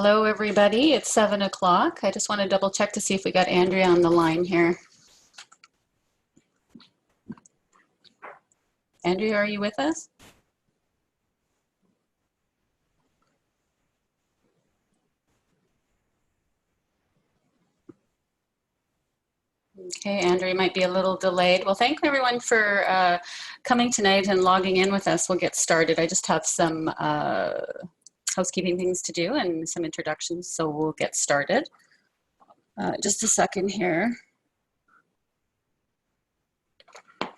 Hello, everybody. It's 7 o'clock. I just want to double check to see if we got Andrea on the line here. Andrea, are you with us? Okay, Andrea might be a little delayed. Well, thank everyone for coming tonight and logging in with us. We'll get started. I just have some housekeeping things to do and some introductions, so we'll get started. Just a second here.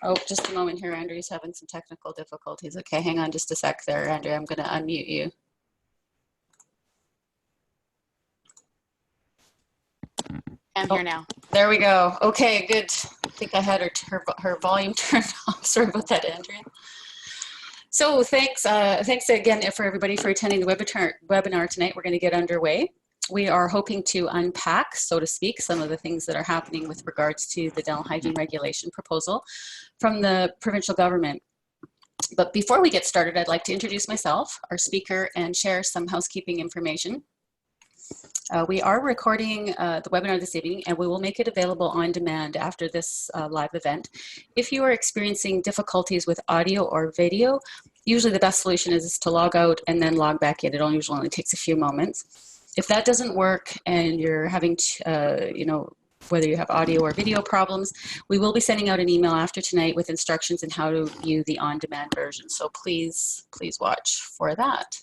Oh, just a moment here. Andrea's having some technical difficulties. Okay, hang on just a sec there, Andrea. I'm going to unmute you. I'm here now. There we go. Okay, good. I think I had her volume turned off. Sorry about that, Andrea. So thanks again for everybody for attending the webinar tonight. We're going to get underway. We are hoping to unpack, so to speak, some of the things that are happening with regards to the dental hygiene regulation proposal from the provincial government. But before we get started, I'd like to introduce myself, our speaker, and share some housekeeping information. We are recording the webinar this evening, and we will make it available on demand after this live event. If you are experiencing difficulties with audio or video, usually the best solution is to log out and then log back in. It usually only takes a few moments. If that doesn't work and you're having, whether you have audio or video problems, we will be sending out an email after tonight with instructions on how to view the on-demand version. So please watch for that.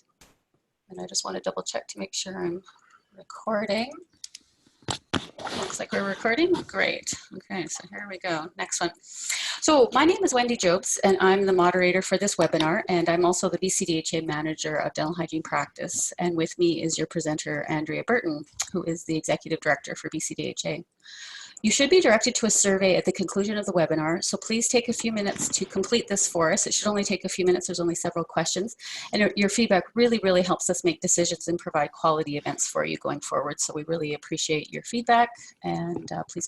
And I just want to double check to make sure I'm recording. Looks like we're recording. Great. Okay, so here we go. Next one. So my name is Wendy Jobs, and I'm the moderator for this webinar, and I'm also the BCDHA manager of dental hygiene practice. And with me is your presenter, Andrea Burton, who is the executive director for BCDHA. You should be directed to a survey at the conclusion of the webinar, so please take a few minutes to complete this for us. It should only take a few minutes. There's only several questions, and your feedback really helps us make decisions and provide quality events for you going forward. So we really appreciate your feedback, and please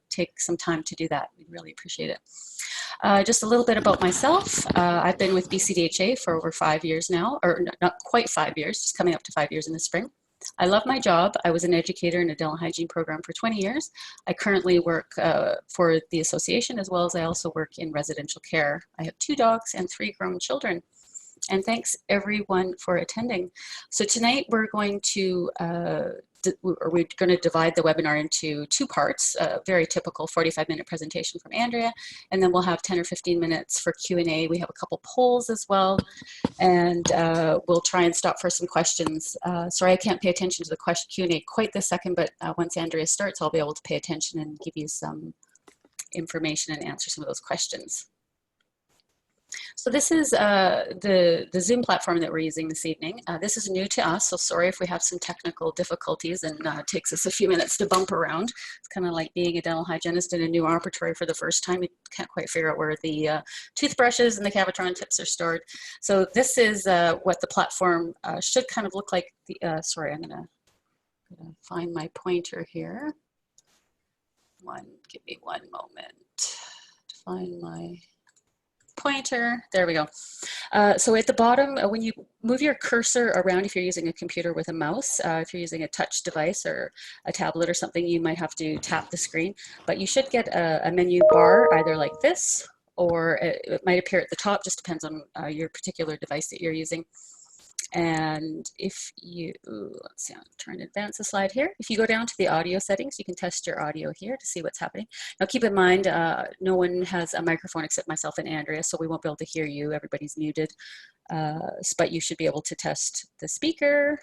take some time to do that. We really appreciate it. Just a little bit about myself. I've been with BCDHA for over 5 years now, or not quite 5 years, just coming up to 5 years in the spring. I love my job. I was an educator in a dental hygiene program for 20 years. I currently work for the association, as well as I also work in residential care. I have 2 dogs and 3 grown children. And thanks everyone for attending. So tonight we're going to divide the webinar into 2 parts, a very typical 45-minute presentation from Andrea, and then we'll have 10 or 15 minutes for Q&A. We have a couple polls as well, and we'll try and stop for some questions. Sorry, I can't pay attention to the Q&A quite this second, but once Andrea starts, I'll be able to pay attention and give you some information and answer some of those questions. So this is the Zoom platform that we're using this evening. This is new to us, so sorry if we have some technical difficulties and it takes us a few minutes to bump around. It's kind of like being a dental hygienist in a new operatory for the first time. You can't quite figure out where the toothbrushes and the Cavitron tips are stored. So this is what the platform should kind of look like. Sorry, I'm gonna find my pointer here. Give me one moment to find my pointer. There we go. So at the bottom, when you move your cursor around, if you're using a computer with a mouse, if you're using a touch device or a tablet or something, you might have to tap the screen, but you should get a menu bar either like this, or it might appear at the top, just depends on your particular device that you're using. And if you, let's see, I'm trying to advance the slide here. If you go down to the audio settings, you can test your audio here to see what's happening. Now keep in mind, no one has a microphone except myself and Andrea, so we won't be able to hear you. Everybody's muted, but you should be able to test the speaker.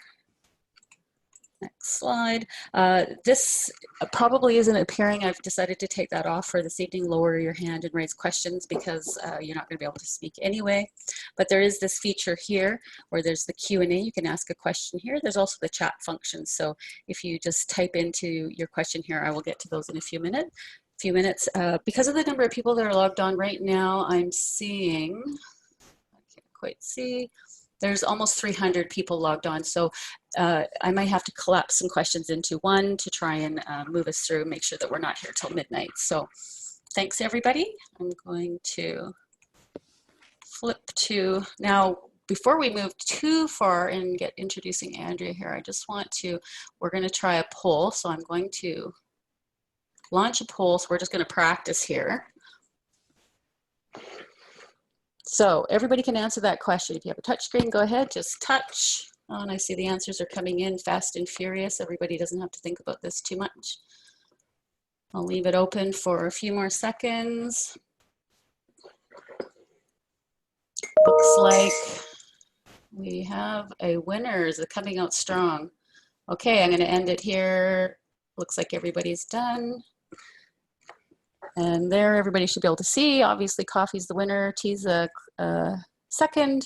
Next slide. This probably isn't appearing. I've decided to take that off for this evening. Lower your hand and raise questions because you're not going to be able to speak anyway. But there is this feature here where there's the Q&A. You can ask a question here. There's also the chat function. So if you just type into your question here, I will get to those in a few minutes. Because of the number of people that are logged on right now, I'm seeing, I can't quite see, there's almost 300 people logged on, so I might have to collapse some questions into one to try and move us through, make sure that we're not here till midnight. So thanks everybody. I'm going to flip to, now before we move too far and get introducing Andrea here, I just want to, we're going to try a poll. So I'm going to launch a poll. So we're just going to practice here. So everybody can answer that question. If you have a touch screen, go ahead, just touch. Oh, and I see the answers are coming in fast and furious. Everybody doesn't have to think about this too much. I'll leave it open for a few more seconds. Looks like we have a winner. Is it coming out strong? Okay, I'm going to end it here. Looks like everybody's done. And there, everybody should be able to see. Obviously, coffee's the winner, tea's a second.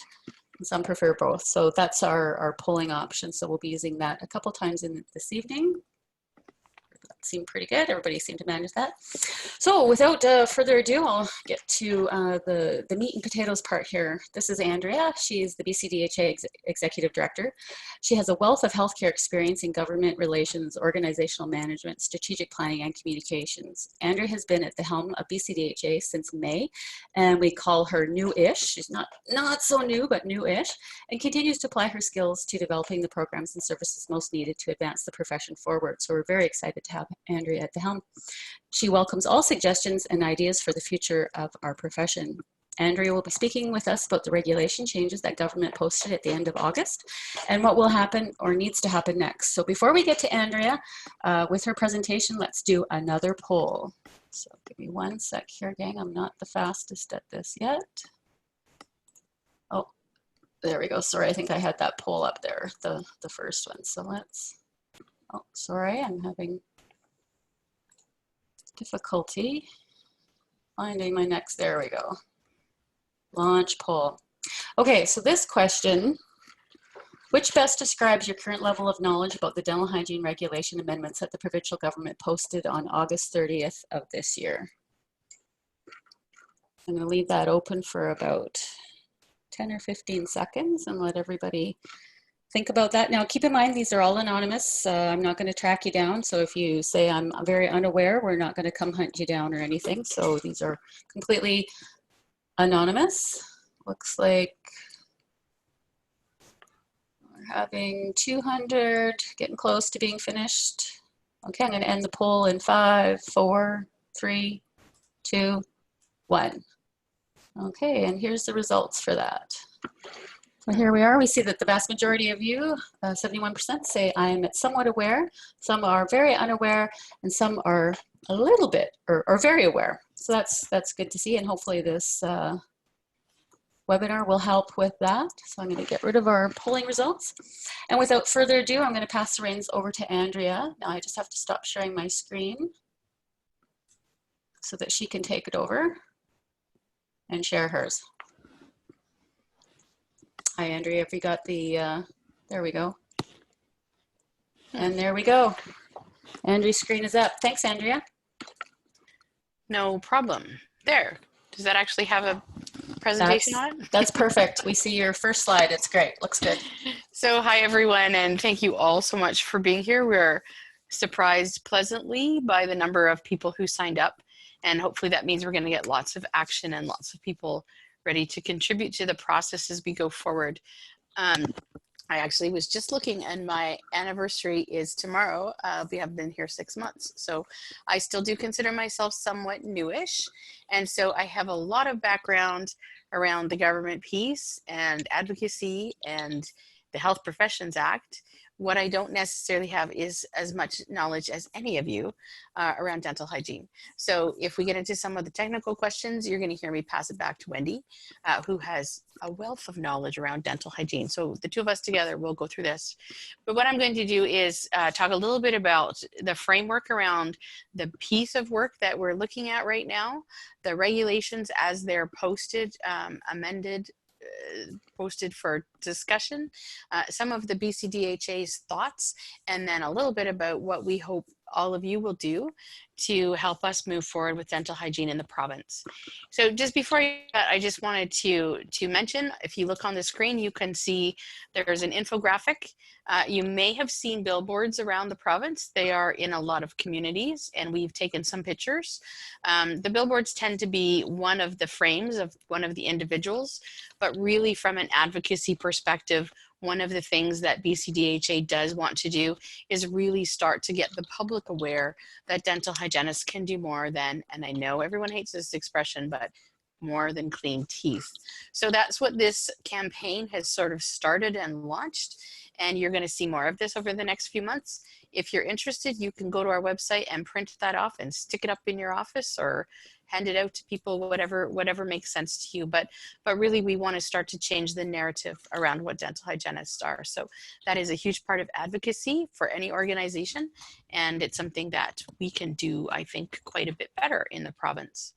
Some prefer both. So that's our polling option. So we'll be using that a couple times in this evening. That seemed pretty good. Everybody seemed to manage that. So without further ado, I'll get to the meat and potatoes part here. This is Andrea. She's the BCDHA Executive Director. She has a wealth of healthcare experience in government relations, organizational management, strategic planning, and communications. Andrea has been at the helm of BCDHA since May, and we call her new-ish. She's not so new, but new-ish, and continues to apply her skills to developing the programs and services most needed to advance the profession forward. So we're very excited to have Andrea at the helm. She welcomes all suggestions and ideas for the future of our profession. Andrea will be speaking with us about the regulation changes that government posted at the end of August and what will happen or needs to happen next. So before we get to Andrea with her presentation, let's do another poll. So give me one sec here, gang. I'm not the fastest at this yet. Oh, there we go. Sorry, I think I had that poll up there, the first one. So let's, oh, sorry, I'm having difficulty finding my next, there we go. Launch poll. Okay, so this question, which best describes your current level of knowledge about the dental hygiene regulation amendments that the provincial government posted on August 30th of this year? I'm going to leave that open for about 10 or 15 seconds and let everybody think about that. Now, keep in mind, these are all anonymous. I'm not going to track you down. So if you say I'm very unaware, we're not going to come hunt you down or anything. So these are completely anonymous. Looks like we're having 200, getting close to being finished. Okay, I'm going to end the poll in 5, 4, 3, 2, 1. Okay, and here's the results for that. So here we are. We see that the vast majority of you, 71%, say I am somewhat aware. Some are very unaware, and some are a little bit or very aware. So that's good to see, and hopefully this webinar will help with that. So I'm going to get rid of our polling results. And without further ado, I'm going to pass the reins over to Andrea. Now I just have to stop sharing my screen so that she can take it over and share hers. Hi, Andrea, have you got the, there we go. And there we go. Andrea's screen is up. Thanks, Andrea. No problem. There. Does that actually have a presentation on it? That's perfect. We see your first slide. It's great. Looks good. So hi, everyone, and thank you all so much for being here. We're surprised pleasantly by the number of people who signed up, and hopefully that means we're going to get lots of action and lots of people ready to contribute to the process as we go forward. I actually was just looking, and my anniversary is tomorrow. We have been here 6 months, so I still do consider myself somewhat newish, and so I have a lot of background around the government piece and advocacy and the Health Professions Act. What I don't necessarily have is as much knowledge as any of you around dental hygiene. So if we get into some of the technical questions, you're going to hear me pass it back to Wendy, who has a wealth of knowledge around dental hygiene. So the two of us together will go through this. But what I'm going to do is talk a little bit about the framework around the piece of work that we're looking at right now, the regulations as they're posted, amended, posted for discussion, some of the BCDHA's thoughts, and then a little bit about what we hope all of you will do to help us move forward with dental hygiene in the province. So just before I just wanted to mention, if you look on the screen, you can see there's an infographic You may have seen billboards around the province. They are in a lot of communities, and we've taken some pictures. The billboards tend to be one of the frames of one of the individuals, but really from an advocacy perspective, one of the things that BCDHA does want to do is really start to get the public aware that dental hygienists can do more than, and I know everyone hates this expression, but more than clean teeth. So that's what this campaign has sort of started and launched. And you're going to see more of this over the next few months. If you're interested, you can go to our website and print that off and stick it up in your office or hand it out to people, whatever makes sense to you. But really, we want to start to change the narrative around what dental hygienists are. So that is a huge part of advocacy for any organization. And it's something that we can do, I think, quite a bit better in the province.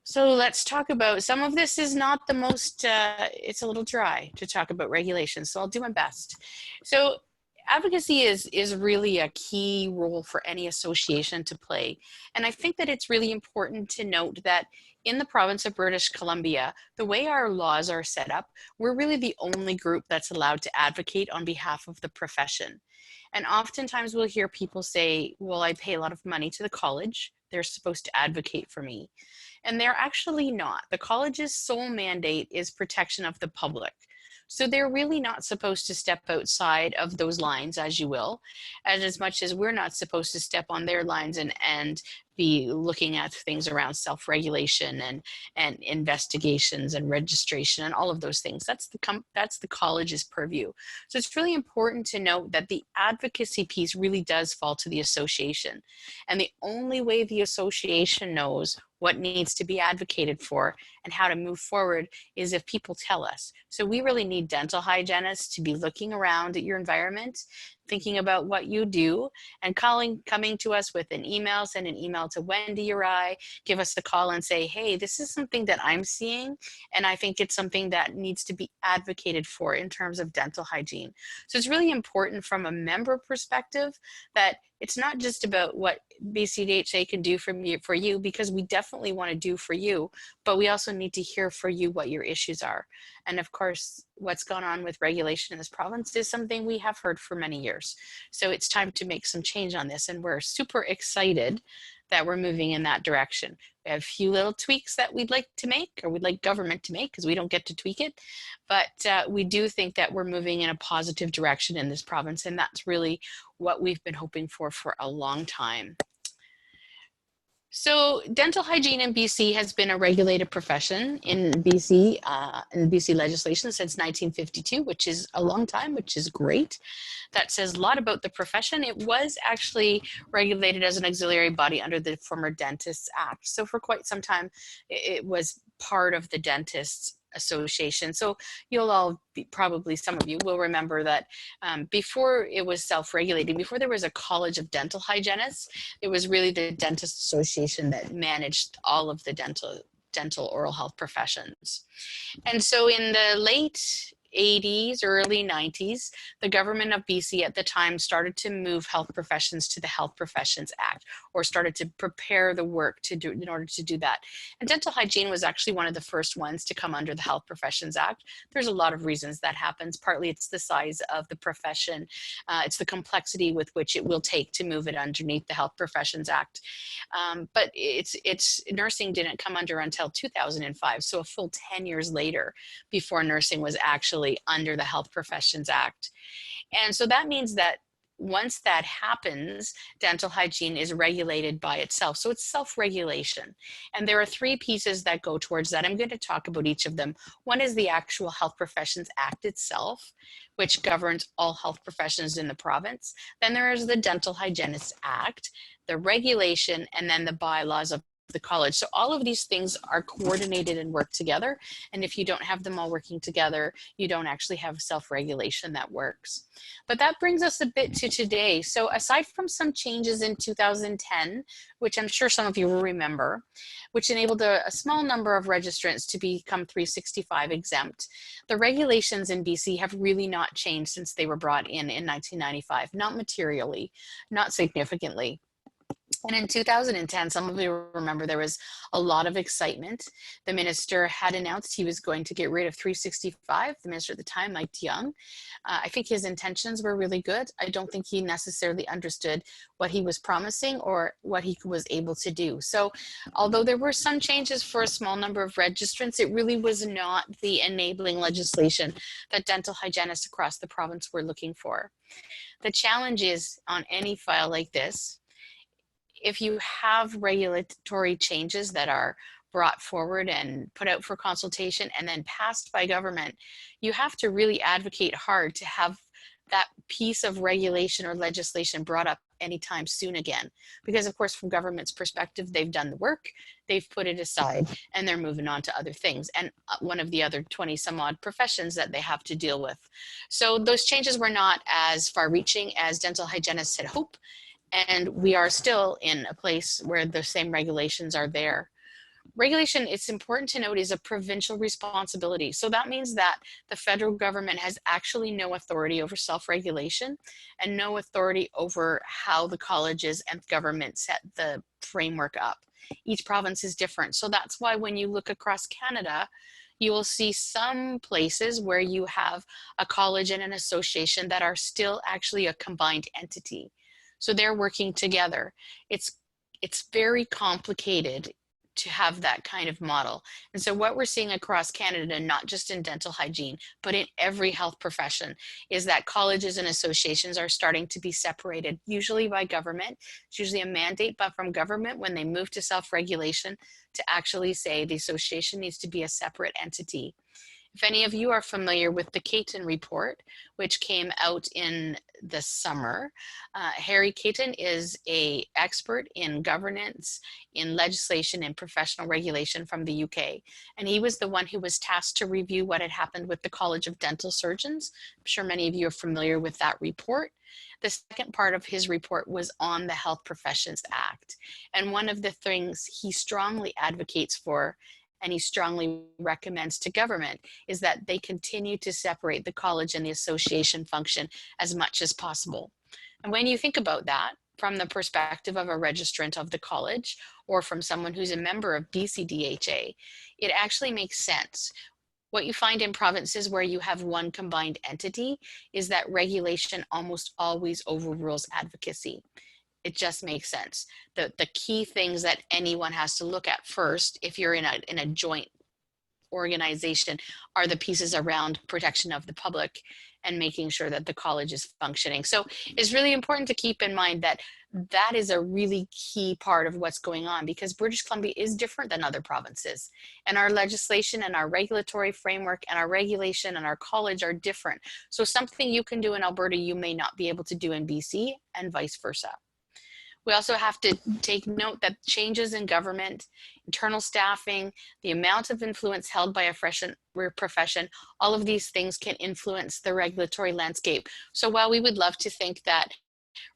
So let's talk about, some of this is not the most, it's a little dry to talk about regulations, so I'll do my best. So advocacy is really a key role for any association to play. And I think that it's really important to note that in the province of British Columbia, the way our laws are set up, we're really the only group that's allowed to advocate on behalf of the profession. And oftentimes we'll hear people say, well, I pay a lot of money to the college. They're supposed to advocate for me. And they're actually not. The college's sole mandate is protection of the public. So they're really not supposed to step outside of those lines, as you will, and as much as we're not supposed to step on their lines and be looking at things around self-regulation and investigations and registration and all of those things. That's the college's purview. So it's really important to note that the advocacy piece really does fall to the association. And the only way the association knows what needs to be advocated for and how to move forward is if people tell us. So we really need dental hygienists to be looking around at your environment, thinking about what you do, and coming to us with an email. Send an email to Wendy or I, give us the call and say, hey, this is something that I'm seeing, and I think it's something that needs to be advocated for in terms of dental hygiene. So it's really important from a member perspective that it's not just about what BCDHA can do for you, because we definitely want to do for you, but we also need to hear for you what your issues are. And of course, what's gone on with regulation in this province is something we have heard for many years. So it's time to make some change on this, and we're super excited that we're moving in that direction. We have a few little tweaks that we'd like to make, or we'd like government to make, because we don't get to tweak it. But we do think that we're moving in a positive direction in this province, and that's really what we've been hoping for a long time. So dental hygiene in BC has been a regulated profession in BC legislation since 1952, which is a long time, which is great. That says a lot about the profession. It was actually regulated as an auxiliary body under the former Dentists Act. So for quite some time, it was part of the Dentists Association. So you'll all probably, some of you will remember that before it was self-regulating, before there was a college of dental hygienists, it was really the Dentist Association that managed all of the dental oral health professions. And so in the late 80s, early 90s, the government of BC at the time started to move health professions to the Health Professions Act, or started to prepare the work in order to do that. And dental hygiene was actually one of the first ones to come under the Health Professions Act. There's a lot of reasons that happens. Partly it's the size of the profession. It's the complexity with which it will take to move it underneath the Health Professions Act. But nursing didn't come under until 2005, so a full 10 years later before nursing was actually under the Health Professions Act. And so that means that once that happens, dental hygiene is regulated by itself. So it's self-regulation. And there are three pieces that go towards that. I'm going to talk about each of them. One is the actual Health Professions Act itself, which governs all health professions in the province. Then there is the Dental Hygienists Act, the regulation, and then the bylaws of the college. So all of these things are coordinated and work together. And if you don't have them all working together, you don't actually have self-regulation that works. But that brings us a bit to today. So aside from some changes in 2010, which I'm sure some of you will remember, which enabled a small number of registrants to become 365 exempt, the regulations in BC have really not changed since they were brought in 1995, not materially, not significantly. And in 2010, some of you remember there was a lot of excitement. The minister had announced he was going to get rid of 365. The minister at the time, Mike Young. I think his intentions were really good. I don't think he necessarily understood what he was promising or what he was able to do. So although there were some changes for a small number of registrants, it really was not the enabling legislation that dental hygienists across the province were looking for. The challenge is on any file like this, if you have regulatory changes that are brought forward and put out for consultation and then passed by government, you have to really advocate hard to have that piece of regulation or legislation brought up anytime soon again. Because of course, from government's perspective, they've done the work, they've put it aside, and they're moving on to other things. And one of the other 20 some odd professions that they have to deal with. So those changes were not as far reaching as dental hygienists had hoped. And we are still in a place where the same regulations are there. Regulation, it's important to note, is a provincial responsibility. So that means that the federal government has actually no authority over self-regulation and no authority over how the colleges and government set the framework up. Each province is different. So that's why when you look across Canada, you will see some places where you have a college and an association that are still actually a combined entity. So they're working together. It's very complicated to have that kind of model. And so what we're seeing across Canada, not just in dental hygiene, but in every health profession, is that colleges and associations are starting to be separated, usually by government. It's usually a mandate, but from government when they move to self-regulation to actually say the association needs to be a separate entity. If any of you are familiar with the Caton report, which came out in the summer, Harry Caton is an expert in governance, in legislation, and professional regulation from the UK. And he was the one who was tasked to review what had happened with the College of Dental Surgeons. I'm sure many of you are familiar with that report. The second part of his report was on the Health Professions Act. And one of the things he strongly advocates for, and he strongly recommends to government, is that they continue to separate the college and the association function as much as possible. And when you think about that, from the perspective of a registrant of the college or from someone who's a member of BCDHA, it actually makes sense. What you find in provinces where you have one combined entity is that regulation almost always overrules advocacy. It just makes sense. The key things that anyone has to look at first, if you're in a joint organization, are the pieces around protection of the public and making sure that the college is functioning. So it's really important to keep in mind that that is a really key part of what's going on, because British Columbia is different than other provinces. And our legislation and our regulatory framework and our regulation and our college are different. So something you can do in Alberta, you may not be able to do in BC, and vice versa. We also have to take note that changes in government, internal staffing, the amount of influence held by a profession, all of these things can influence the regulatory landscape. So while we would love to think that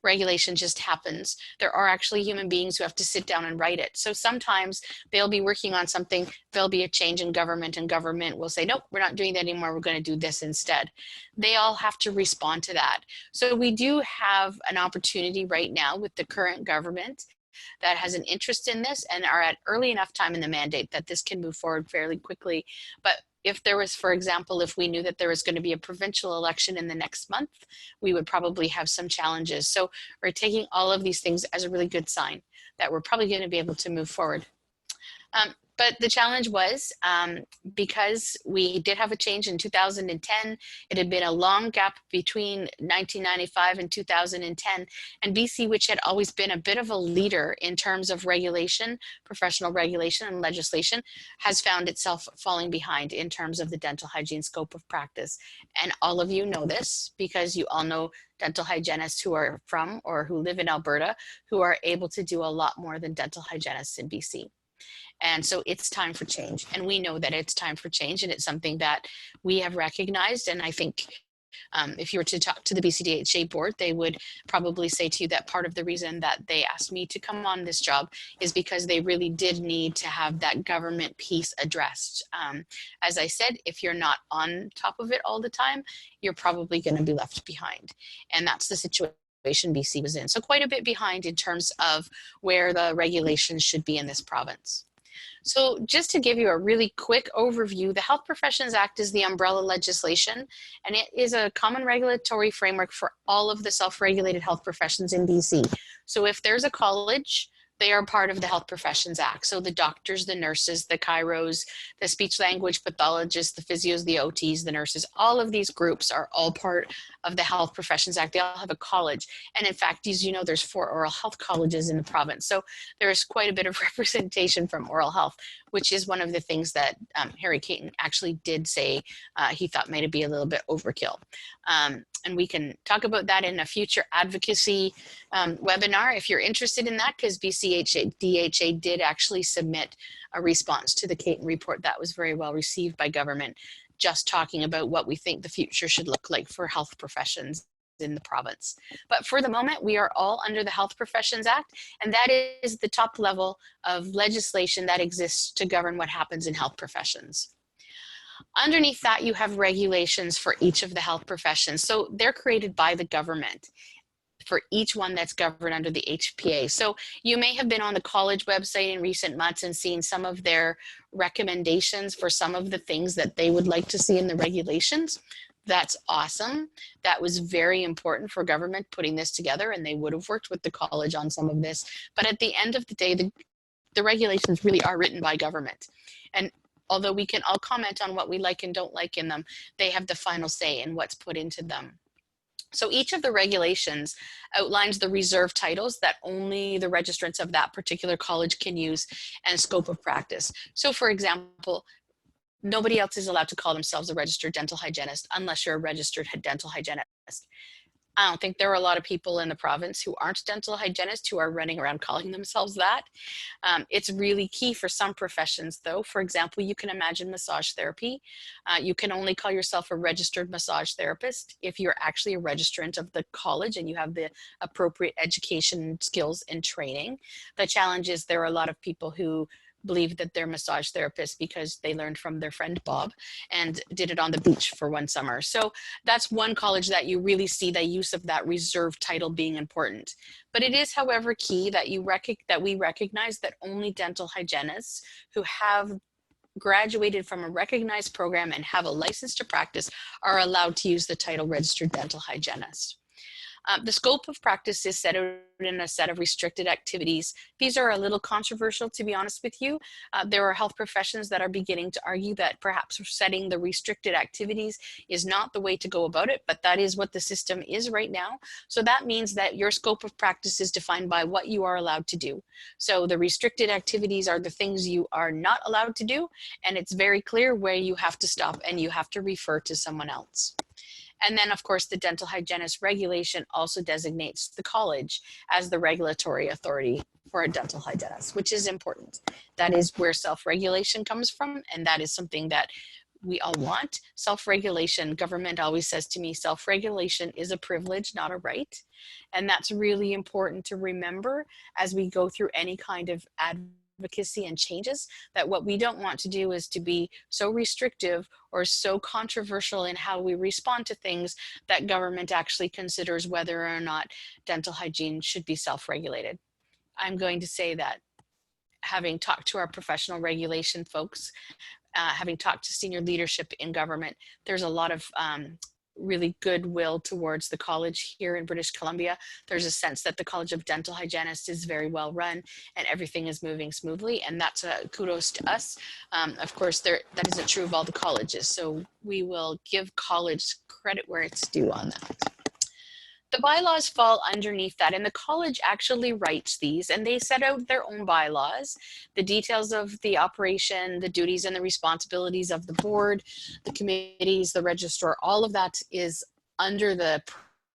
regulation just happens, there are actually human beings who have to sit down and write it. So sometimes they'll be working on something, there'll be a change in government, and government will say, nope, we're not doing that anymore, we're going to do this instead. They all have to respond to that. So we do have an opportunity right now with the current government that has an interest in this and are at early enough time in the mandate that this can move forward fairly quickly. But if there was, for example, if we knew that there was going to be a provincial election in the next month, we would probably have some challenges. So we're taking all of these things as a really good sign that we're probably going to be able to move forward. But the challenge was, because we did have a change in 2010, it had been a long gap between 1995 and 2010, and BC, which had always been a bit of a leader in terms of regulation, professional regulation and legislation, has found itself falling behind in terms of the dental hygiene scope of practice. And all of you know this because you all know dental hygienists who are from or who live in Alberta who are able to do a lot more than dental hygienists in BC. And so it's time for change. And we know that it's time for change, and it's something that we have recognized. And I think if you were to talk to the BCDHA board, they would probably say to you that part of the reason that they asked me to come on this job is because they really did need to have that government piece addressed. As I said, if you're not on top of it all the time, you're probably going to be left behind. And that's the situation situation BC was in. So quite a bit behind in terms of where the regulations should be in this province. So just to give you a really quick overview, the Health Professions Act is the umbrella legislation, and it is a common regulatory framework for all of the self-regulated health professions in BC. So if there's a college, they are part of the Health Professions Act. So the doctors, the nurses, the chiros, the speech language pathologists, the physios, the OTs, the nurses, all of these groups are all part of the Health Professions Act. They all have a college. And in fact, as you know, there's 4 oral health colleges in the province. So there's quite a bit of representation from oral health, which is one of the things that Harry Caton actually did say he thought might be a little bit overkill. And we can talk about that in a future advocacy webinar if you're interested in that, because BCDHA did actually submit a response to the Caton report that was very well received by government, just talking about what we think the future should look like for health professions in the province. But for the moment, we are all under the Health Professions Act, and that is the top level of legislation that exists to govern what happens in health professions. Underneath that, you have regulations for each of the health professions. So they're created by the government for each one that's governed under the HPA. So you may have been on the college website in recent months and seen some of their recommendations for some of the things that they would like to see in the regulations. That's awesome. That was very important for government putting this together, and they would have worked with the college on some of this. But at the end of the day, the regulations really are written by government. And although we can all comment on what we like and don't like in them, they have the final say in what's put into them. So each of the regulations outlines the reserved titles that only the registrants of that particular college can use and scope of practice. So for example, nobody else is allowed to call themselves a registered dental hygienist unless you're a registered dental hygienist. I don't think there are a lot of people in the province who aren't dental hygienists who are running around calling themselves that. It's really key for some professions though. For example, you can imagine massage therapy. You can only call yourself a registered massage therapist if you're actually a registrant of the college and you have the appropriate education, skills, and training. The challenge is there are a lot of people who believe that they're massage therapists because they learned from their friend Bob and did it on the beach for one summer. So that's one college that you really see the use of that reserved title being important. But it is, however, key that we recognize that only dental hygienists who have graduated from a recognized program and have a license to practice are allowed to use the title registered dental hygienist. The scope of practice is set out in a set of restricted activities. These are a little controversial, to be honest with you. There are health professions that are beginning to argue that perhaps setting the restricted activities is not the way to go about it, but that is what the system is right now. So that means that your scope of practice is defined by what you are allowed to do. So the restricted activities are the things you are not allowed to do, and it's very clear where you have to stop and you have to refer to someone else. And then, of course, the dental hygienist regulation also designates the college as the regulatory authority for a dental hygienist, which is important. That is where self-regulation comes from, and that is something that we all want. Self-regulation, government always says to me, self-regulation is a privilege, not a right. And that's really important to remember as we go through any kind of advocacy and changes, that what we don't want to do is to be so restrictive or so controversial in how we respond to things that government actually considers whether or not dental hygiene should be self-regulated. I'm going to say that having talked to our professional regulation folks, having talked to senior leadership in government, there's a lot of really goodwill towards the college here in British Columbia. There's a sense that the College of Dental Hygienists is very well run and everything is moving smoothly, and that's a kudos to us. Of course, that isn't true of all the colleges, so we will give college credit where it's due on that. The bylaws fall underneath that, and the college actually writes these, and they set out their own bylaws, the details of the operation, the duties and the responsibilities of the board, the committees, the registrar, all of that is under the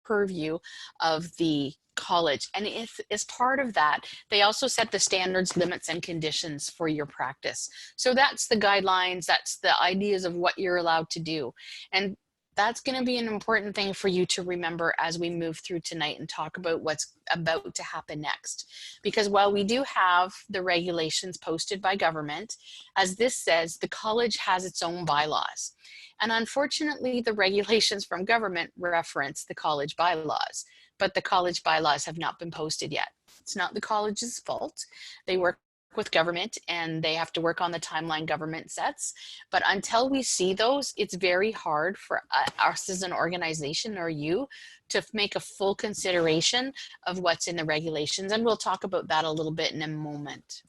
purview of the college. And if, as part of that, they also set the standards, limits, and conditions for your practice. So that's the guidelines, that's the ideas of what you're allowed to do. And that's going to be an important thing for you to remember as we move through tonight and talk about what's about to happen next. Because while we do have the regulations posted by government, as this says, the college has its own bylaws. And unfortunately, the regulations from government reference the college bylaws. but the college bylaws have not been posted yet. It's not the college's fault. They work with government and they have to work on the timeline government sets. But until we see those, it's very hard for us as an organization or you to make a full consideration of what's in the regulations. And we'll talk about that a little bit in a moment.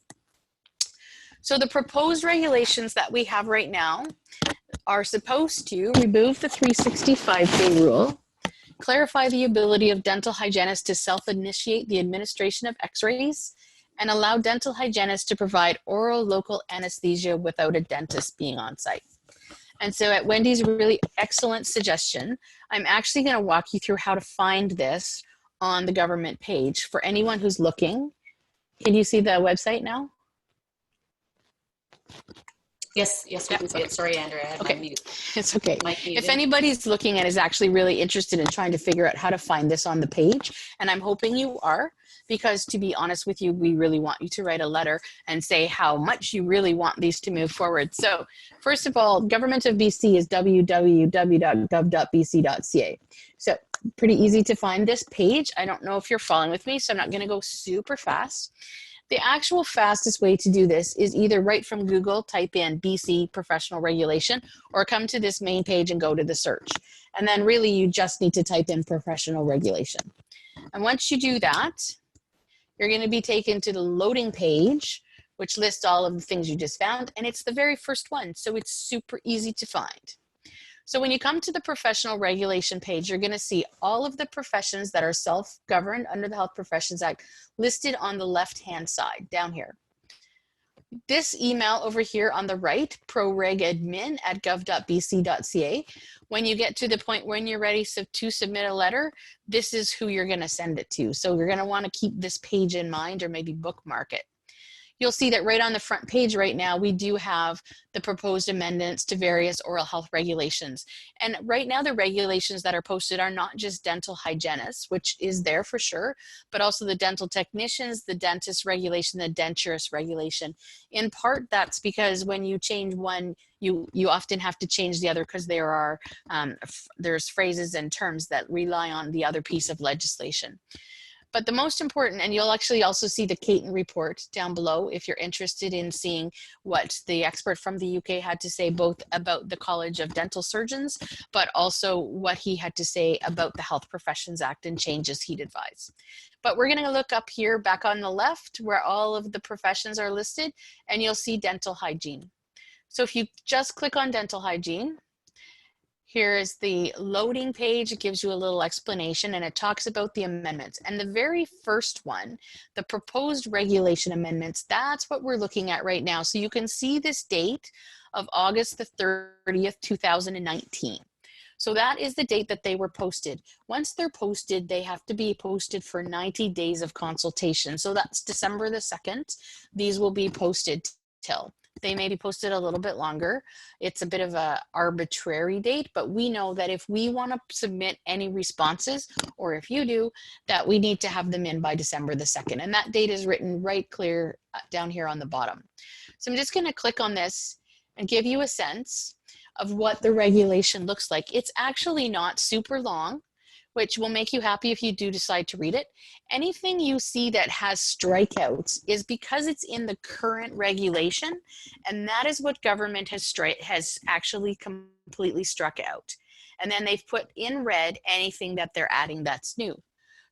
So the proposed regulations that we have right now are supposed to remove the 365-day rule, clarify the ability of dental hygienists to self-initiate the administration of x-rays, and allow dental hygienists to provide oral local anesthesia without a dentist being on site. And so at Wendy's really excellent suggestion, I'm actually going to walk you through how to find this on the government page for anyone who's looking. Can you see the website now? Yes, we can see it. Sorry, Andrea, I had my mute. It's okay. Mic muted. If anybody's looking and is actually really interested in trying to figure out how to find this on the page, and I'm hoping you are, because to be honest with you, we really want you to write a letter and say how much you really want these to move forward. So first of all, Government of BC is www.gov.bc.ca. So pretty easy to find this page. I don't know if you're following with me, so I'm not going to go super fast. The actual fastest way to do this is either right from Google, type in BC professional regulation, or come to this main page and go to the search. And then really you just need to type in professional regulation. And once you do that, you're going to be taken to the loading page, which lists all of the things you just found. And it's the very first one, so it's super easy to find. So when you come to the professional regulation page, you're going to see all of the professions that are self-governed under the Health Professions Act listed on the left-hand side down here. This email over here on the right, proregadmin@gov.bc.ca, when you get to the point when you're ready to submit a letter, this is who you're going to send it to. So you're going to want to keep this page in mind or maybe bookmark it. You'll see that right on the front page right now, we do have the proposed amendments to various oral health regulations. And right now the regulations that are posted are not just dental hygienists, which is there for sure, but also the dental technicians, the dentist regulation, the denturist regulation. In part, that's because when you change one, you often have to change the other because there's phrases and terms that rely on the other piece of legislation. But the most important, and you'll actually also see the Caton report down below if you're interested in seeing what the expert from the UK had to say both about the College of Dental Surgeons, but also what he had to say about the Health Professions Act and changes he'd advise. But we're going to look up here back on the left where all of the professions are listed, and you'll see dental hygiene. So if you just click on dental hygiene, here is the loading page. It gives you a little explanation and it talks about the amendments. And the very first one, the proposed regulation amendments, that's what we're looking at right now. So you can see this date of August the 30th, 2019. So that is the date that they were posted. Once they're posted, they have to be posted for 90 days of consultation. So that's December the 2nd. These will be posted till. They may be posted a little bit longer. It's a bit of an arbitrary date, but we know that if we want to submit any responses, or if you do, that we need to have them in by December the 2nd. And that date is written right clear down here on the bottom. So I'm just going to click on this and give you a sense of what the regulation looks like. It's actually not super long, which will make you happy if you do decide to read it. Anything you see that has strikeouts is because it's in the current regulation, and that is what government has actually completely struck out. And then they've put in red anything that they're adding that's new.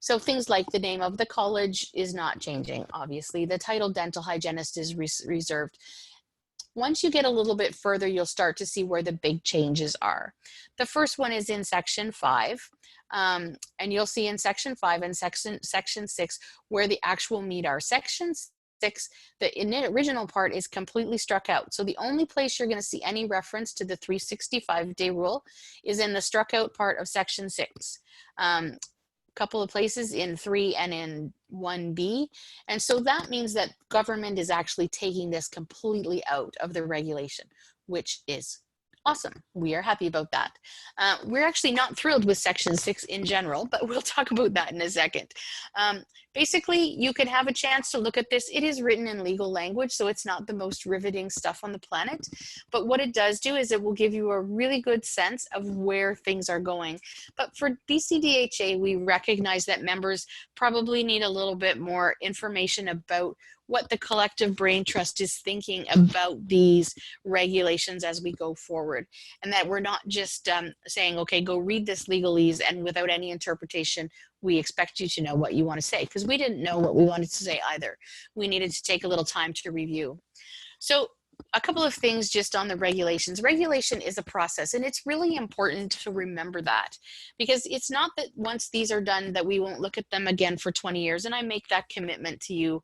So things like the name of the college is not changing, obviously. The title dental hygienist is reserved. Once you get a little bit further, you'll start to see where the big changes are. The first one is in section 5. And you'll see in section 5 and section 6 where the actual meat are. Section 6, the original part is completely struck out. So the only place you're going to see any reference to the 365-day rule is in the struck out part of section 6. Couple of places in 3 and in 1B. And so that means that government is actually taking this completely out of the regulation, which is Awesome. We are happy about that. We're actually not thrilled with Section 6 in general, but we'll talk about that in a second. Basically, you can have a chance to look at this. It is written in legal language, so it's not the most riveting stuff on the planet. But what it does do is it will give you a really good sense of where things are going. But for BCDHA, we recognize that members probably need a little bit more information about what the collective brain trust is thinking about these regulations as we go forward, and that we're not just saying, okay, go read this legalese, and without any interpretation, we expect you to know what you want to say, because we didn't know what we wanted to say either. We needed to take a little time to review. So a couple of things just on the regulations. Regulation is a process, and it's really important to remember that, because it's not that once these are done that we won't look at them again for 20 years, and I make that commitment to you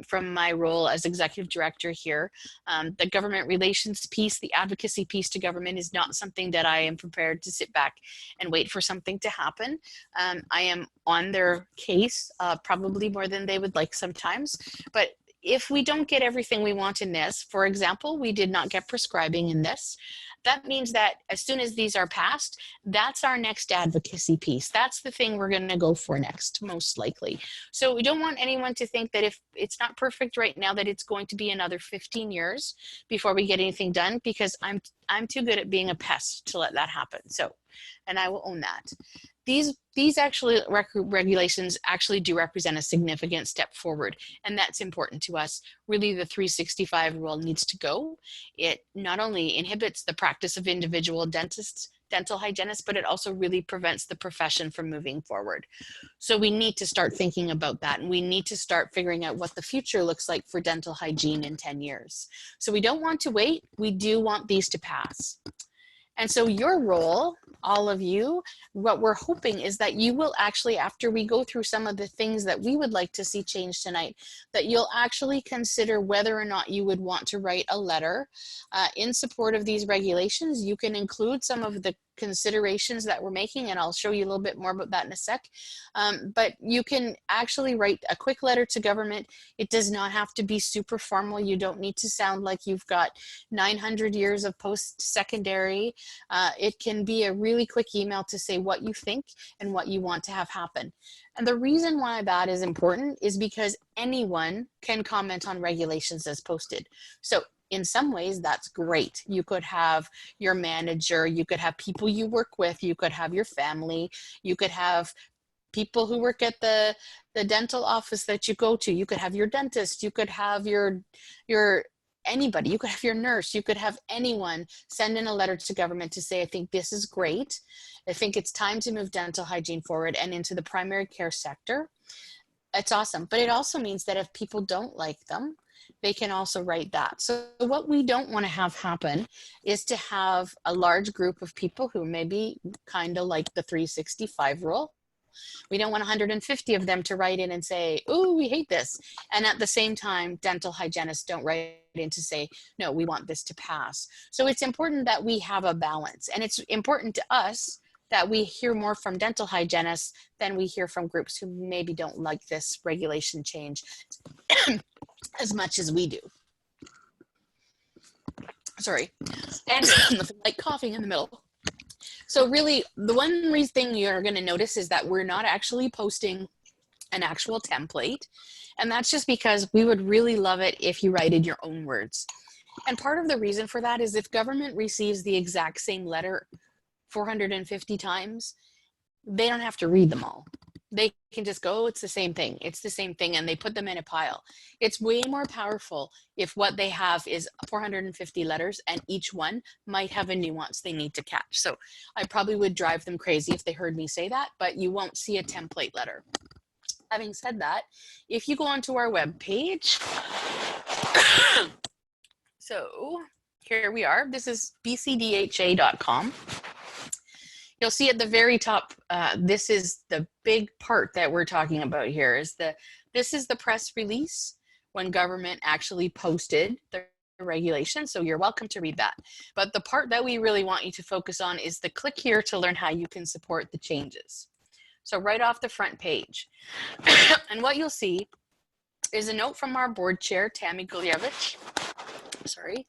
from my role as executive director here. The government relations piece, the advocacy piece to government is not something that I am prepared to sit back and wait for something to happen. I am on their case, probably more than they would like sometimes, but if we don't get everything we want in this, for example, we did not get prescribing in this, that means that as soon as these are passed, that's our next advocacy piece. That's the thing we're going to go for next, most likely. So we don't want anyone to think that if it's not perfect right now, that it's going to be another 15 years before we get anything done, because I'm too good at being a pest to let that happen. So, and I will own that. These actually regulations actually do represent a significant step forward, and that's important to us. Really, the 365 rule needs to go. It not only inhibits the practice of individual dentists, dental hygienists, but it also really prevents the profession from moving forward. So we need to start thinking about that, and we need to start figuring out what the future looks like for dental hygiene in 10 years. So we don't want to wait. We do want these to pass. And so your role, all of you, what we're hoping is that you will actually, after we go through some of the things that we would like to see changed tonight, that you'll actually consider whether or not you would want to write a letter in support of these regulations. You can include some of the considerations that we're making, and I'll show you a little bit more about that in a sec. But you can actually write a quick letter to government. It does not have to be super formal. You don't need to sound like you've got 900 years of post-secondary. It can be a really quick email to say what you think and what you want to have happen. And the reason why that is important is because anyone can comment on regulations as posted. So in some ways, that's great. You could have your manager, you could have people you work with, you could have your family, you could have people who work at the dental office that you go to, you could have your dentist, you could have your anybody, you could have your nurse, you could have anyone send in a letter to government to say, I think this is great. I think it's time to move dental hygiene forward and into the primary care sector. It's awesome. But it also means that if people don't like them, they can also write that. So what we don't want to have happen is to have a large group of people who maybe kind of like the 365 rule. We don't want 150 of them to write in and say, oh, we hate this. And at the same time, dental hygienists don't write in to say, no, we want this to pass. So it's important that we have a balance. And it's important to us that we hear more from dental hygienists than we hear from groups who maybe don't like this regulation change as much as we do. Sorry, and like coughing in the middle. So really, the one thing you're going to notice is that we're not actually posting an actual template. And that's just because we would really love it if you write in your own words. And part of the reason for that is if government receives the exact same letter 450 times, they don't have to read them all. They can just go, oh, it's the same thing. It's the same thing. And they put them in a pile. It's way more powerful if what they have is 450 letters and each one might have a nuance they need to catch. So I probably would drive them crazy if they heard me say that, but you won't see a template letter. Having said that, if you go onto our webpage, so here we are. This is bcdha.com. You'll see at the very top, this is the big part that we're talking about here. This is the press release when government actually posted the regulation. So you're welcome to read that. But the part that we really want you to focus on is the click here to learn how you can support the changes. So right off the front page. And what you'll see is a note from our board chair, Tammy Gulievich. Sorry.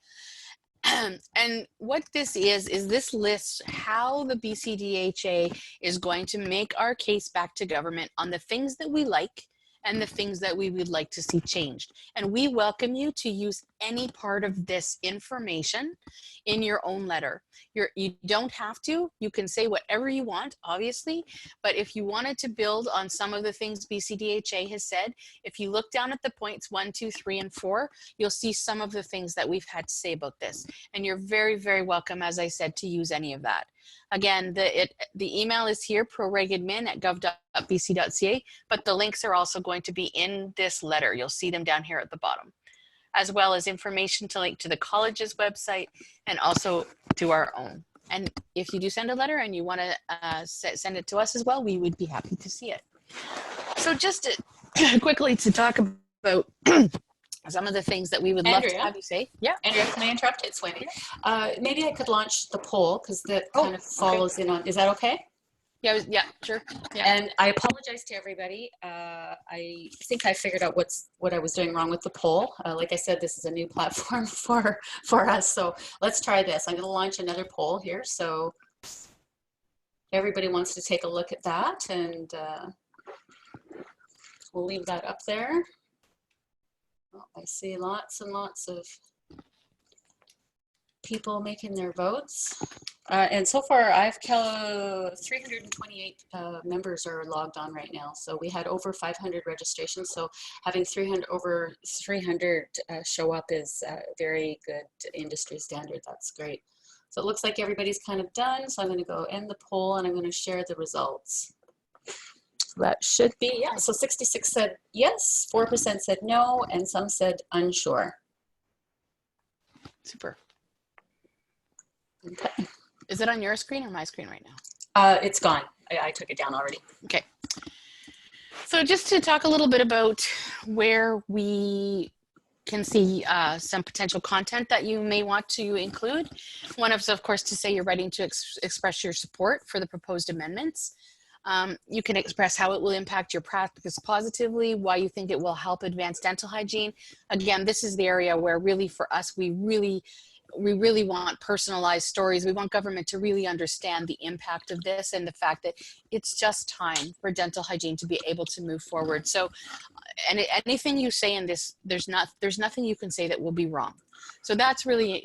And what this is this lists how the BCDHA is going to make our case back to government on the things that we like and the things that we would like to see changed. And we welcome you to use any part of this information in your own letter. You don't have to. You can say whatever you want, obviously, but if you wanted to build on some of the things BCDHA has said, if you look down at the points 1, 2, 3, and 4, you'll see some of the things that we've had to say about this. And you're very, very welcome, as I said, to use any of that. Again, the email is here, proregadmin@gov.bc.ca, but the links are also going to be in this letter. You'll see them down here at the bottom, as well as information to link to the college's website and also to our own. And if you do send a letter and you want to send it to us as well, we would be happy to see it. So just quickly to talk about some of the things that we would love to have you say. Yeah. Andrea, can I interrupt? It's Wendy. Maybe I could launch the poll because that kind of follows in on, is that okay? Yeah, sure. Yeah. And I apologize to everybody. I think I figured out what I was doing wrong with the poll. Like I said, this is a new platform for us. So let's try this. I'm going to launch another poll here. So everybody wants to take a look at that, and we'll leave that up there. Oh, I see lots and lots of people making their votes. And so far, I've 328 members are logged on right now. So we had over 500 registrations. So having over 300 show up is very good industry standard. That's great. So it looks like everybody's kind of done. So I'm going to go end the poll and I'm going to share the results. That should be, yeah. So 66 said yes, 4% said no, and some said unsure. Super. Okay. Is it on your screen or my screen right now? It's gone. I took it down already. Okay. So just to talk a little bit about where we can see some potential content that you may want to include. One of course, to say you're ready to express your support for the proposed amendments. You can express how it will impact your practice positively, why you think it will help advance dental hygiene. Again, this is the area where really for us, we really want personalized stories. We want government to really understand the impact of this and the fact that it's just time for dental hygiene to be able to move forward. So anything you say in this, there's nothing you can say that will be wrong. So that's really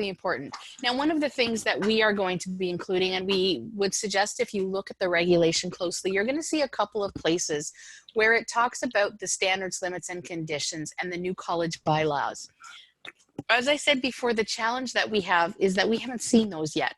important. Now, one of the things that we are going to be including, and we would suggest if you look at the regulation closely, you're going to see a couple of places where it talks about the standards, limits, and conditions and the new college bylaws. As I said before, the challenge that we have is that we haven't seen those yet.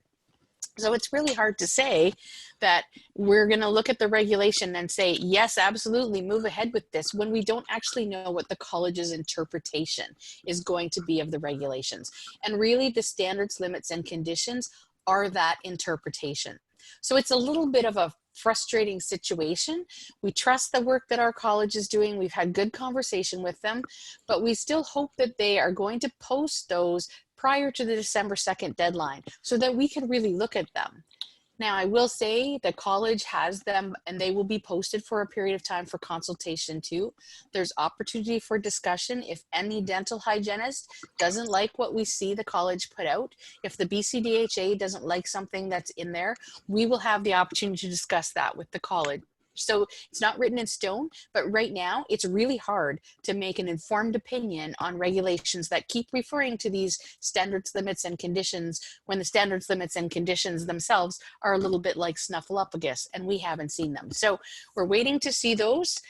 So it's really hard to say that we're going to look at the regulation and say, yes, absolutely, move ahead with this, when we don't actually know what the college's interpretation is going to be of the regulations. And really, the standards, limits, and conditions are that interpretation. So it's a little bit of a frustrating situation. We trust the work that our college is doing. We've had good conversation with them, but we still hope that they are going to post those prior to the December 2nd deadline so that we can really look at them. Now, I will say the college has them and they will be posted for a period of time for consultation too. There's opportunity for discussion if any dental hygienist doesn't like what we see the college put out. If the BCDHA doesn't like something that's in there, we will have the opportunity to discuss that with the college. So it's not written in stone, but right now it's really hard to make an informed opinion on regulations that keep referring to these standards, limits, and conditions when the standards, limits, and conditions themselves are a little bit like Snuffleupagus, and we haven't seen them. So we're waiting to see those,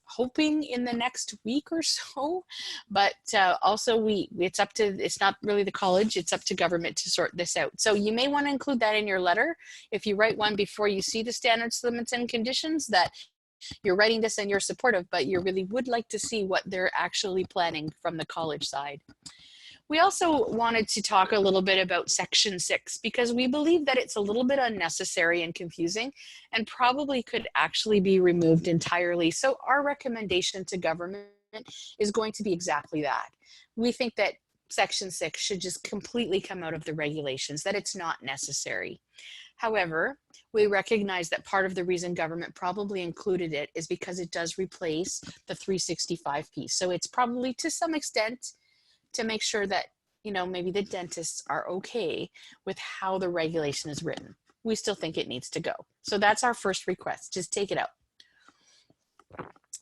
hoping in the next week or so, but also it's not really the college, it's up to government to sort this out. So you may want to include that in your letter if you write one before you see the standards, limits, and conditions, that you're writing this and you're supportive, but you really would like to see what they're actually planning from the college side. We also wanted to talk a little bit about Section 6 because we believe that it's a little bit unnecessary and confusing and probably could actually be removed entirely. So our recommendation to government is going to be exactly that. We think that Section 6 should just completely come out of the regulations, that it's not necessary. However, we recognize that part of the reason government probably included it is because it does replace the 365 piece. So it's probably to some extent to make sure that you know, maybe the dentists are okay with how the regulation is written. We still think it needs to go. So that's our first request, just take it out.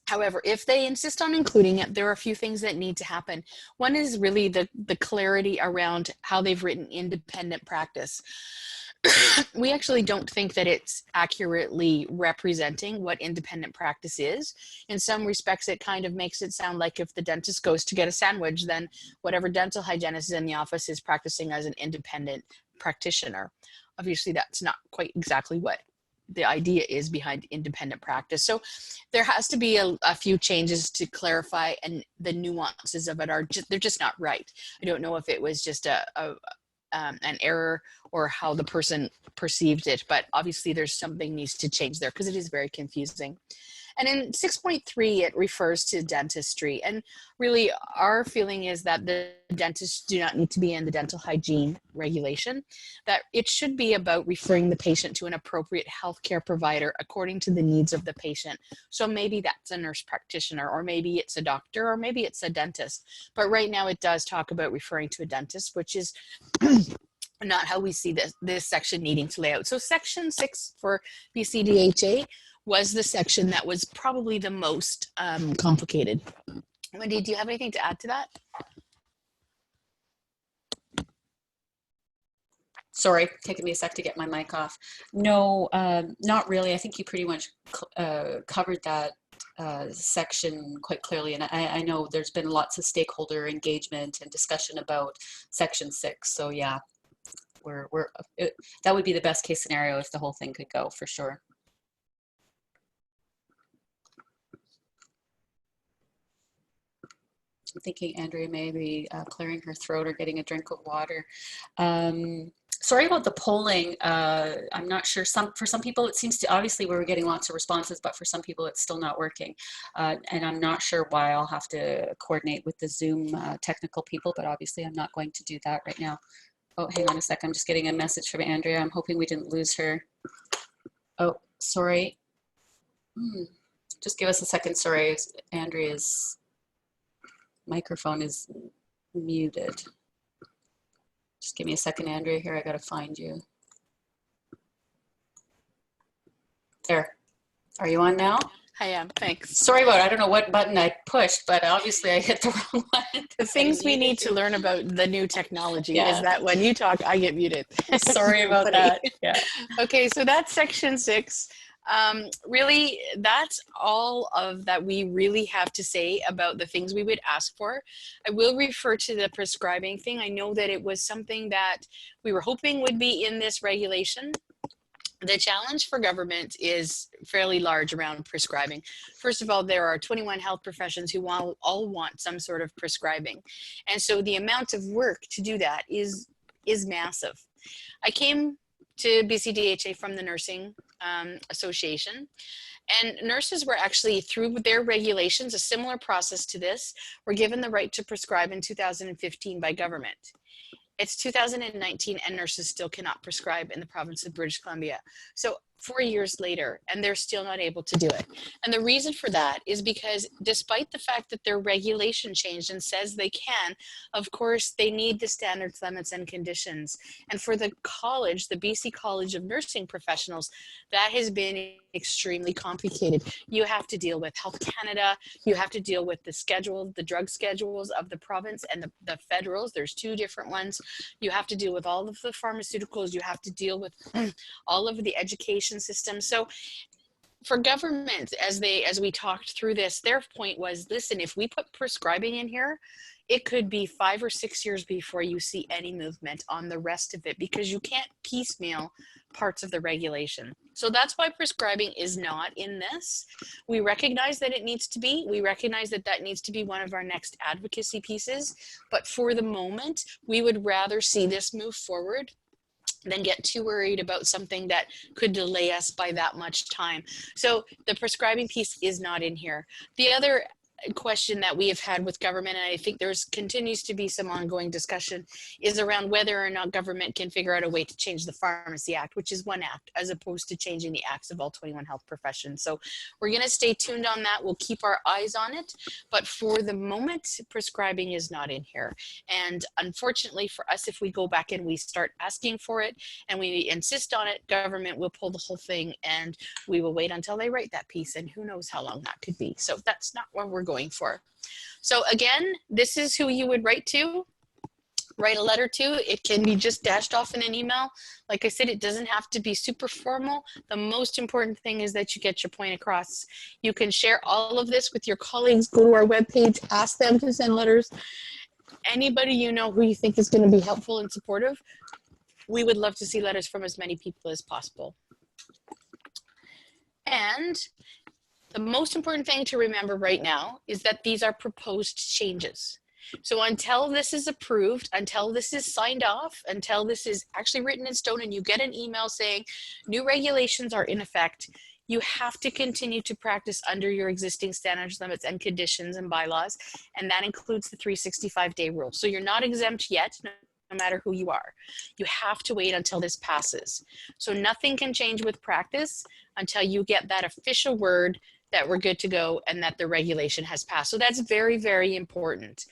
However, if they insist on including it, there are a few things that need to happen. One is really the clarity around how they've written independent practice. We actually don't think that it's accurately representing what independent practice is. In some respects, it kind of makes it sound like if the dentist goes to get a sandwich, then whatever dental hygienist is in the office is practicing as an independent practitioner. Obviously, that's not quite exactly what the idea is behind independent practice. So there has to be a few changes to clarify, and the nuances of it are just, they're just not right. I don't know if it was just an error or how the person perceived it, but obviously there's something needs to change there because it is very confusing. And in 6.3, it refers to dentistry. And really our feeling is that the dentists do not need to be in the dental hygiene regulation, that it should be about referring the patient to an appropriate healthcare provider according to the needs of the patient. So maybe that's a nurse practitioner, or maybe it's a doctor, or maybe it's a dentist. But right now it does talk about referring to a dentist, which is not how we see this section needing to lay out. So section 6 for BCDHA was the section that was probably the most complicated. Wendy, do you have anything to add to that? Sorry, taking me a sec to get my mic off. No, not really. I think you pretty much covered that section quite clearly. And I know there's been lots of stakeholder engagement and discussion about section 6. So yeah, that would be the best case scenario if the whole thing could go, for sure. I'm thinking Andrea may be clearing her throat or getting a drink of water. Sorry about the polling. I'm not sure. For some people, it seems to, obviously we were getting lots of responses, but for some people it's still not working. And I'm not sure why. I'll have to coordinate with the Zoom technical people, but obviously I'm not going to do that right now. Oh, hang on a sec. I'm just getting a message from Andrea. I'm hoping we didn't lose her. Oh, sorry. Just give us a second. Sorry, Andrea's microphone is muted. Just give me a second, Andrea, here. I gotta find you. There. Are you on now? I am, thanks. Sorry about it. I don't know what button I pushed, but obviously I hit the wrong one. The things we need to learn about the new technology is that when you talk, I get muted. Sorry about that. Yeah. Okay, so that's section 6. Really, that's all of that we really have to say about the things we would ask for. I will refer to the prescribing thing. I know that it was something that we were hoping would be in this regulation. The challenge for government is fairly large around prescribing. First of all, there are 21 health professions who all want some sort of prescribing. And so the amount of work to do that is massive. I came to BCDHA from the Nursing Association, and nurses were actually, through their regulations, a similar process to this, were given the right to prescribe in 2015 by government. It's 2019 and nurses still cannot prescribe in the province of British Columbia. So 4 years later, and they're still not able to do it. And the reason for that is because despite the fact that their regulation changed and says they can, of course, they need the standards, limits, and conditions. And for the college, the BC College of Nursing Professionals, that has been extremely complicated. You have to deal with Health Canada, you have to deal with the schedule, the drug schedules of the province and the federals. There's 2 different ones. You have to deal with all of the pharmaceuticals, you have to deal with all of the education system. So for government, as we talked through this, their point was, listen, if we put prescribing in here, it could be 5 or 6 years before you see any movement on the rest of it, because you can't piecemeal parts of the regulation. So that's why prescribing is not in this. We recognize that it needs to be. We recognize that that needs to be one of our next advocacy pieces. But for the moment, we would rather see this move forward than get too worried about something that could delay us by that much time. So the prescribing piece is not in here. The other question that we have had with government, and I think there's continues to be some ongoing discussion, is around whether or not government can figure out a way to change the Pharmacy Act, which is one act, as opposed to changing the acts of all 21 health professions. So we're going to stay tuned on that. We'll keep our eyes on it, but for the moment, prescribing is not in here. And unfortunately for us, if we go back and we start asking for it and we insist on it, government will pull the whole thing, and we will wait until they write that piece, and who knows how long that could be. So that's not what we're going for. So again, this is who you would write to. Write a letter to. It can be just dashed off in an email. Like I said, it doesn't have to be super formal. The most important thing is that you get your point across. You can share all of this with your colleagues. Go to our webpage, ask them to send letters. Anybody you know who you think is going to be helpful and supportive, we would love to see letters from as many people as possible. And the most important thing to remember right now is that these are proposed changes. So until this is approved, until this is signed off, until this is actually written in stone and you get an email saying new regulations are in effect, you have to continue to practice under your existing standards, limits, and conditions and bylaws. And that includes the 365-day rule. So you're not exempt yet, no matter who you are. You have to wait until this passes. So nothing can change with practice until you get that official word that we're good to go and that the regulation has passed. So that's very, very important.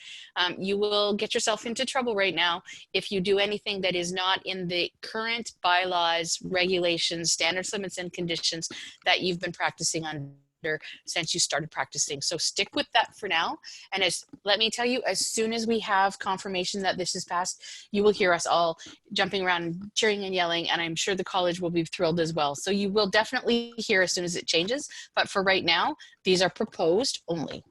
You will get yourself into trouble right now if you do anything that is not in the current bylaws, regulations, standards, limits, and conditions that you've been practicing under since you started practicing. So stick with that for now. And let me tell you, as soon as we have confirmation that this is passed, you will hear us all jumping around, cheering and yelling, and I'm sure the college will be thrilled as well. So you will definitely hear as soon as it changes. But for right now, these are proposed only.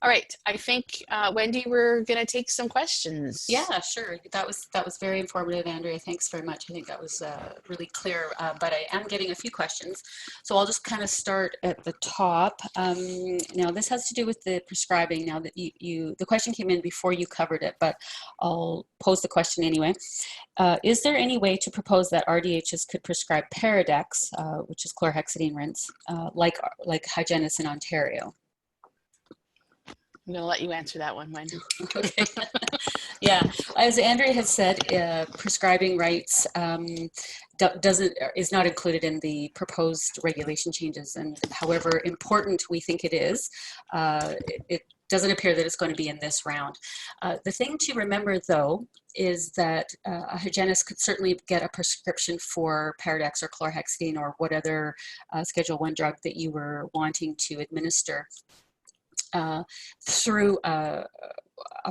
All right, I think, Wendy, we're going to take some questions. Yeah, sure. That was very informative, Andrea. Thanks very much. I think that was really clear, but I am getting a few questions. So I'll just kind of start at the top. Now, this has to do with the prescribing. Now that the question came in before you covered it, but I'll pose the question anyway. Is there any way to propose that RDHs could prescribe Paradex, which is chlorhexidine rinse, like hygienists in Ontario? I'm going to let you answer that one, Wendy. Okay. Yeah, as Andrea has said, prescribing rights is not included in the proposed regulation changes, and however important we think it is, it doesn't appear that it's going to be in this round. The thing to remember, though, is that a hygienist could certainly get a prescription for Paradex or chlorhexidine or what other Schedule I drug that you were wanting to administer through a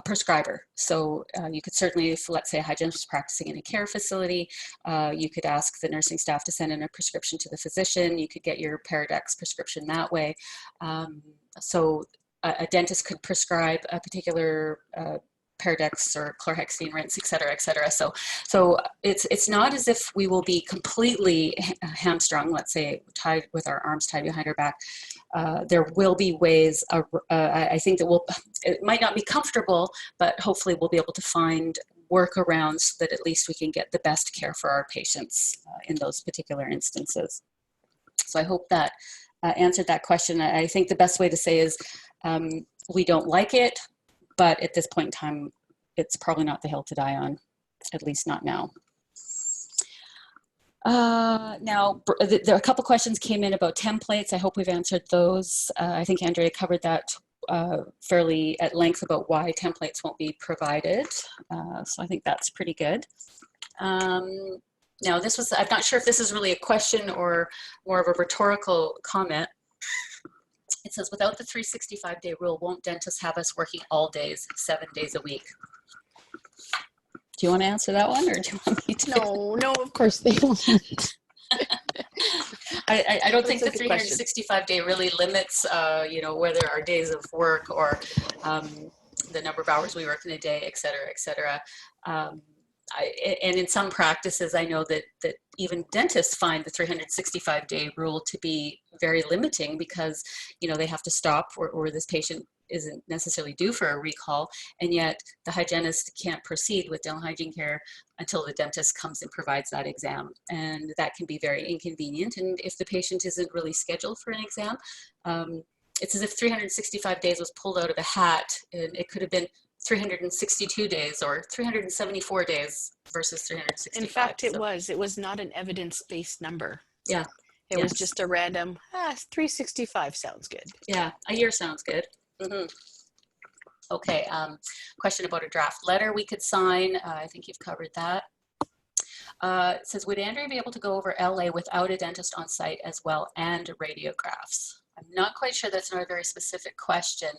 prescriber. So you could certainly, if let's say a hygienist was practicing in a care facility, you could ask the nursing staff to send in a prescription to the physician. You could get your Paradex prescription that way. So a dentist could prescribe a particular Paradex or chlorhexidine rinse, et cetera, et cetera. So it's not as if we will be completely hamstrung, let's say, tied with our arms tied behind our back. There will be ways, I think that it might not be comfortable, but hopefully we'll be able to find workarounds so that at least we can get the best care for our patients in those particular instances. So I hope that answered that question. I think the best way to say is we don't like it, but at this point in time, it's probably not the hill to die on, at least not now. Now, there are a couple questions came in about templates. I hope we've answered those. I think Andrea covered that fairly at length about why templates won't be provided. So I think that's pretty good. Now, I'm not sure if this is really a question or more of a rhetorical comment. It says, without the 365-day rule, won't dentists have us working all days, 7 days a week? Do you want to answer that one, or do you want me to? No, of course they won't. I don't think the 365-day really limits, where there are days of work or the number of hours we work in a day, et cetera, et cetera. And in some practices, I know that even dentists find the 365-day rule to be very limiting because, they have to stop or this patient isn't necessarily due for a recall, and yet the hygienist can't proceed with dental hygiene care until the dentist comes and provides that exam. And that can be very inconvenient. And if the patient isn't really scheduled for an exam, it's as if 365 days was pulled out of a hat, and it could have been 362 days or 374 days versus 365. In fact, it was not an evidence-based number. Yeah. It was just a random, 365 sounds good. Yeah, a year sounds good. Okay, question about a draft letter we could sign. I think you've covered that. It says, would Andrea be able to go over LA without a dentist on site as well and radiographs? I'm not quite sure, that's not a very specific question.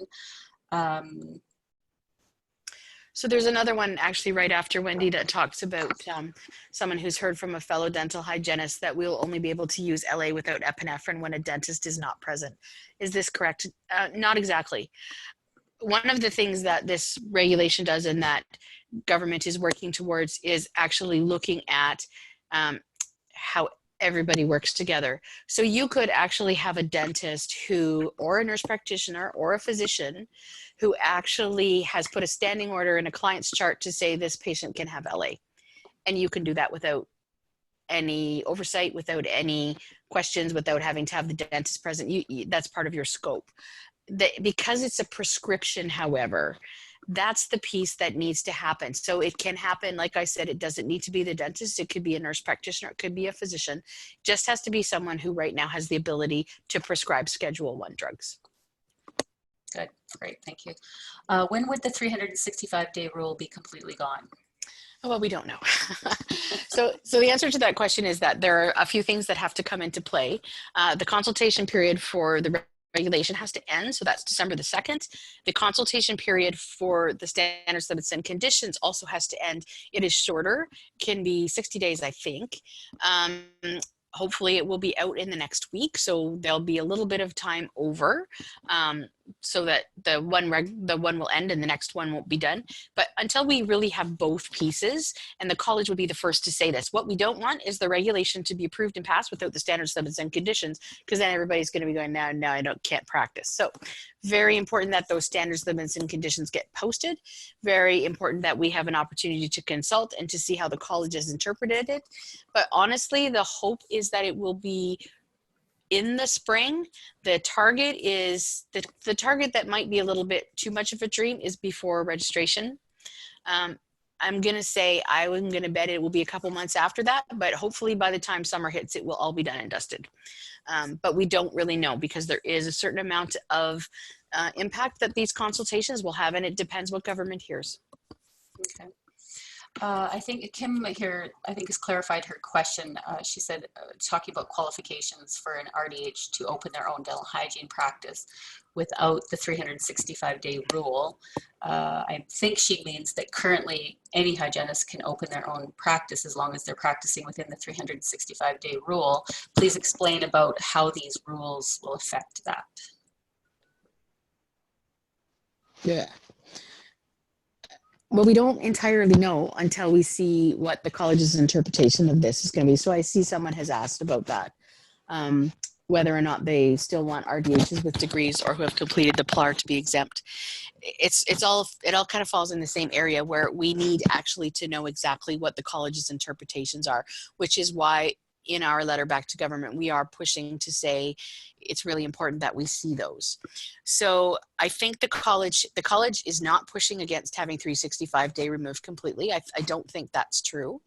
So there's another one actually right after Wendy that talks about someone who's heard from a fellow dental hygienist that we'll only be able to use LA without epinephrine when a dentist is not present. Is this correct? Not exactly. One of the things that this regulation does and that government is working towards is actually looking at how everybody works together. So you could actually have a dentist who, or a nurse practitioner or a physician who actually has put a standing order in a client's chart to say this patient can have LA. And you can do that without any oversight, without any questions, without having to have the dentist present. That's part of your scope. Because it's a prescription, however, that's the piece that needs to happen. So it can happen, like I said, it doesn't need to be the dentist. It could be a nurse practitioner. It could be a physician. It just has to be someone who right now has the ability to prescribe Schedule I drugs. Good, great, thank you. When would the 365-day rule be completely gone? Well, we don't know. So the answer to that question is that there are a few things that have to come into play. The consultation period for the regulation has to end, so that's December the 2nd. The consultation period for the standards, limits, and conditions also has to end. It is shorter, can be 60 days, I think. Hopefully it will be out in the next week, so there'll be a little bit of time over, so that the one will end and the next one won't be done. But until we really have both pieces, and the college would be the first to say this, what we don't want is the regulation to be approved and passed without the standards, limits, and conditions, because then everybody's going to be going, no, I can't practice. So very important that those standards, limits, and conditions get posted. Very important that we have an opportunity to consult and to see how the college has interpreted it. But honestly, the hope is that it will be in the spring. The target is, the target that might be a little bit too much of a dream is before registration. I'm going to say, I'm going to bet it will be a couple months after that, but hopefully by the time summer hits, it will all be done and dusted. But we don't really know, because there is a certain amount of impact that these consultations will have, and it depends what government hears. Okay. I think Kim here, I think, has clarified her question. She said, talking about qualifications for an RDH to open their own dental hygiene practice without the 365-day rule. I think she means that currently any hygienist can open their own practice as long as they're practicing within the 365-day rule. Please explain about how these rules will affect that. Yeah. Well, we don't entirely know until we see what the college's interpretation of this is going to be. So I see someone has asked about that, whether or not they still want RDHs with degrees or who have completed the PLAR to be exempt. It all kind of falls in the same area where we need actually to know exactly what the college's interpretations are, which is why in our letter back to government, we are pushing to say it's really important that we see those. So I think the college is not pushing against having 365-day removed completely. I don't think that's true.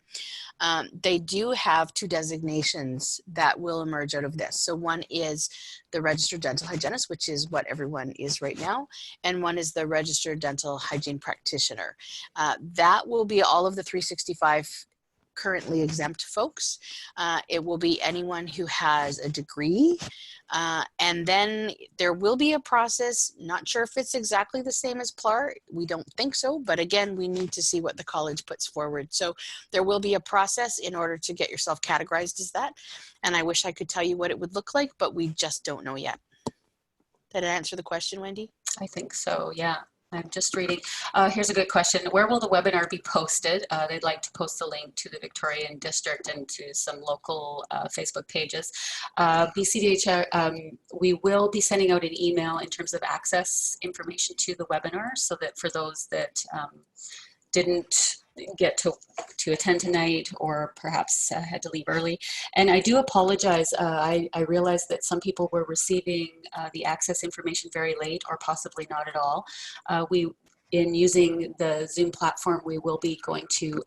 They do have two designations that will emerge out of this. So one is the registered dental hygienist, which is what everyone is right now, and one is the registered dental hygiene practitioner. That will be all of the 365 currently exempt folks. It will be anyone who has a degree, and then there will be a process. Not sure if it's exactly the same as PLAR. We don't think so, but again, we need to see what the college puts forward. So there will be a process in order to get yourself categorized as that, and I wish I could tell you what it would look like, but we just don't know yet. Did I answer the question, Wendy? I think so, yeah. I'm just reading. Here's a good question. Where will the webinar be posted? They'd like to post a link to the Victorian District and to some local Facebook pages. BCDHA, we will be sending out an email in terms of access information to the webinar, so that for those that didn't get to attend tonight, or perhaps had to leave early. And I do apologize. I realized that some people were receiving the access information very late, or possibly not at all. In using the Zoom platform, we will be going to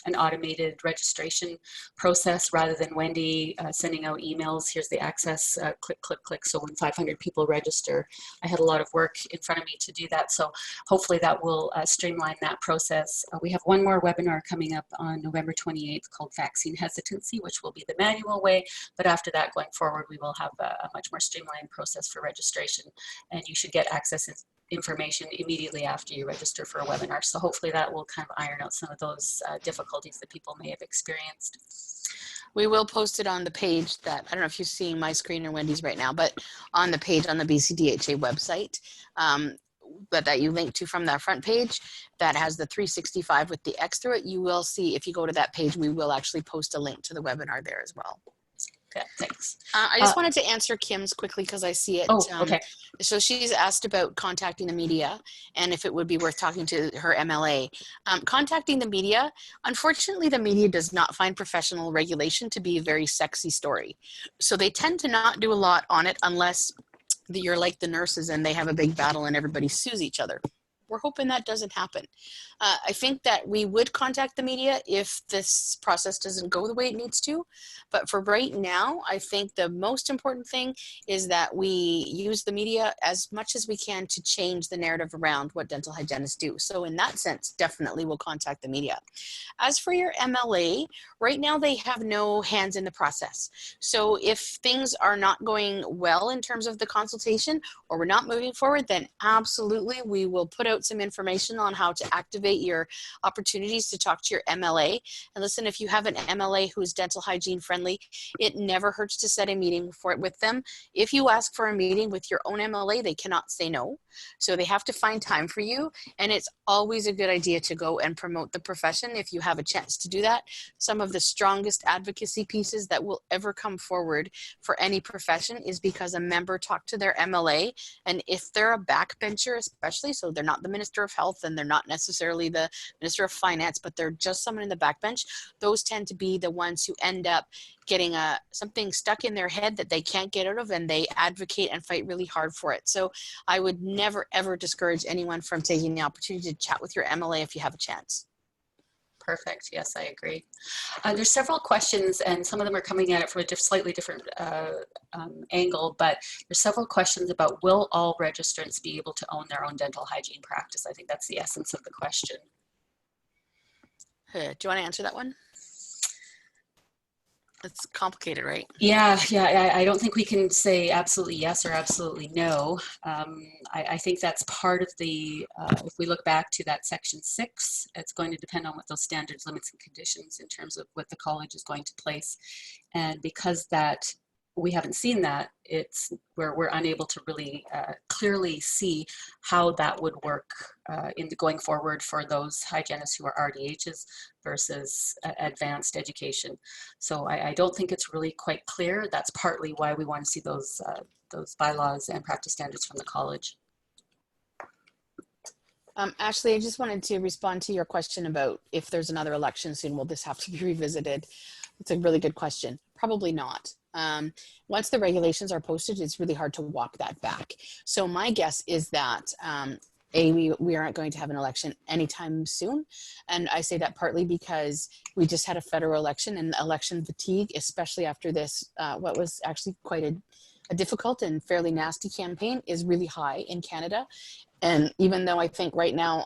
an automated registration process rather than Wendy sending out emails. Here's the access, click, click, click. So when 500 people register, I had a lot of work in front of me to do that. So hopefully that will streamline that process. We have one more webinar coming up on November 28th called Vaccine Hesitancy, which will be the manual way. But after that, going forward, we will have a much more streamlined process for registration, and you should get access information immediately after you register for a webinar. So hopefully that will kind of iron out some of those difficulties that people may have experienced. We will post it on the page that, I don't know if you're seeing my screen or Wendy's right now, but on the page on the BCDHA website that you link to from that front page that has the 365 with the X through it, you will see, if you go to that page, we will actually post a link to the webinar there as well. Okay, thanks. I just wanted to answer Kim's quickly because I see it. Oh, okay. So she's asked about contacting the media and if it would be worth talking to her MLA. Contacting the media, unfortunately, the media does not find professional regulation to be a very sexy story. So they tend to not do a lot on it unless you're like the nurses and they have a big battle and everybody sues each other. We're hoping that doesn't happen. I think that we would contact the media if this process doesn't go the way it needs to. But for right now, I think the most important thing is that we use the media as much as we can to change the narrative around what dental hygienists do. So in that sense, definitely we'll contact the media. As for your MLA, right now they have no hands in the process. So if things are not going well in terms of the consultation or we're not moving forward, then absolutely we will put out some information on how to activate your opportunities to talk to your MLA. And listen, if you have an MLA who's dental hygiene friendly, it never hurts to set a meeting for it with them. If you ask for a meeting with your own MLA, they cannot say no. So they have to find time for you. And it's always a good idea to go and promote the profession if you have a chance to do that. Some of the strongest advocacy pieces that will ever come forward for any profession is because a member talked to their MLA. And if they're a backbencher, especially, so they're not the Minister of Health and they're not necessarily the Minister of Finance, but they're just someone in the backbench, those tend to be the ones who end up getting something stuck in their head that they can't get out of, and they advocate and fight really hard for it. So I would never, ever discourage anyone from taking the opportunity to chat with your MLA if you have a chance. Perfect. Yes, I agree. There's several questions, and some of them are coming at it from a slightly different angle, but there's several questions about, will all registrants be able to own their own dental hygiene practice? I think that's the essence of the question. Do you want to answer that one? It's complicated, right? Yeah, I don't think we can say absolutely yes or absolutely no. I think that's part of the, if we look back to that section 6, it's going to depend on what those standards, limits, and conditions in terms of what the college is going to place. And because that we haven't seen that, it's where we're unable to really clearly see how that would work in the going forward for those hygienists who are RDHs versus advanced education. So I don't think it's really quite clear. That's partly why we want to see those bylaws and practice standards from the college. Ashley, I just wanted to respond to your question about if there's another election soon, will this have to be revisited? It's a really good question. Probably not. Once the regulations are posted, it's really hard to walk that back. So my guess is that we aren't going to have an election anytime soon. And I say that partly because we just had a federal election, and election fatigue, especially after this, what was actually quite a difficult and fairly nasty campaign, is really high in Canada. And even though I think right now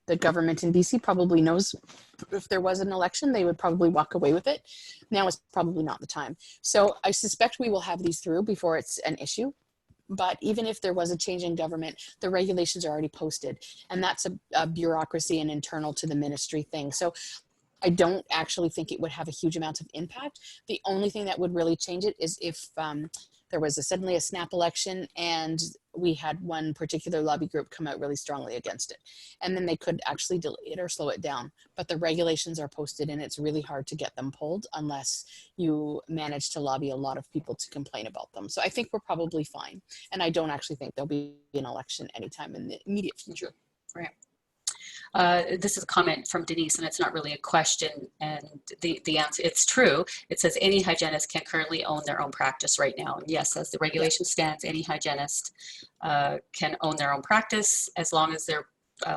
the government in BC probably knows if there was an election, they would probably walk away with it. Now is probably not the time. So I suspect we will have these through before it's an issue. But even if there was a change in government, the regulations are already posted. And that's a bureaucracy and internal to the ministry thing. So I don't actually think it would have a huge amount of impact. The only thing that would really change it is if there was suddenly a snap election and we had one particular lobby group come out really strongly against it. And then they could actually delay it or slow it down. But the regulations are posted, and it's really hard to get them pulled unless you manage to lobby a lot of people to complain about them. So I think we're probably fine. And I don't actually think there'll be an election anytime in the immediate future. Right. This is a comment from Denise, and it's not really a question. And the answer, it's true. It says any hygienist can currently own their own practice right now. And yes, as the regulation stands, any hygienist can own their own practice as long as they're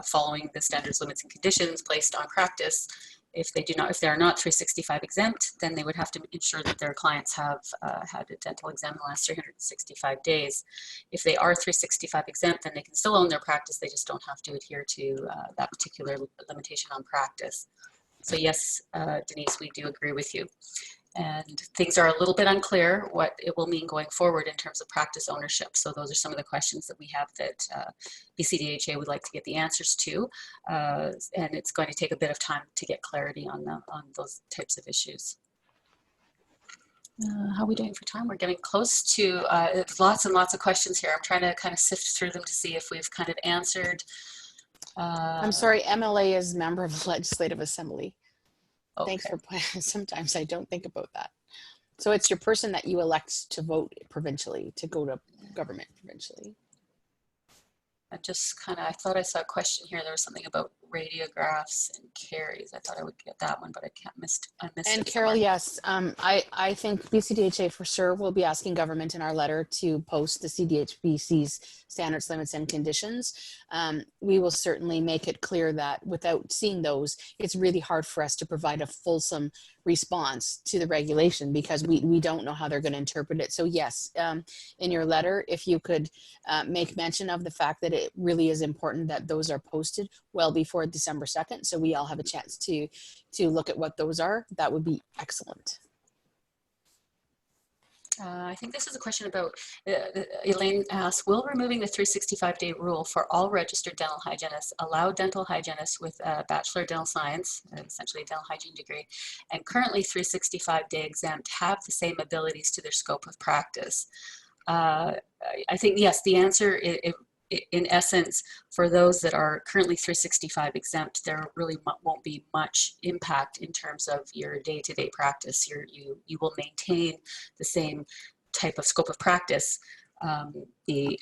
following the standards, limits, and conditions placed on practice. If they are not 365 exempt, then they would have to ensure that their clients have had a dental exam in the last 365 days. If they are 365 exempt, then they can still own their practice. They just don't have to adhere to that particular limitation on practice. So yes, Denise, we do agree with you. And things are a little bit unclear what it will mean going forward in terms of practice ownership. So those are some of the questions that we have that BCDHA would like to get the answers to. And it's going to take a bit of time to get clarity on those types of issues. How are we doing for time? We're getting close to lots and lots of questions here. I'm trying to kind of sift through them to see if we've kind of answered. I'm sorry, MLA is member of the Legislative Assembly. Okay. Thanks for, sometimes I don't think about that. So it's your person that you elect to vote provincially, to go to government provincially. I thought I saw a question here. There was something about radiographs and carries. I thought I would get that one, but I missed And it Carol, somewhere. yes, I think BCDHA for sure will be asking government in our letter to post the CDHBC's standards, limits, and conditions. We will certainly make it clear that without seeing those, it's really hard for us to provide a fulsome response to the regulation because we don't know how they're going to interpret it. So yes, in your letter, if you could make mention of the fact that it really is important that those are posted well before December 2nd, so we all have a chance to look at what those are, that would be excellent. I think this is a question about, Elaine asks, will removing the 365-day rule for all registered dental hygienists allow dental hygienists with a Bachelor of Dental Science, essentially a dental hygiene degree, and currently 365-day exempt have the same abilities to their scope of practice? I think, yes, the answer in essence, for those that are currently 365 exempt, there really won't be much impact in terms of your day-to-day practice. You will maintain the same type of scope of practice. The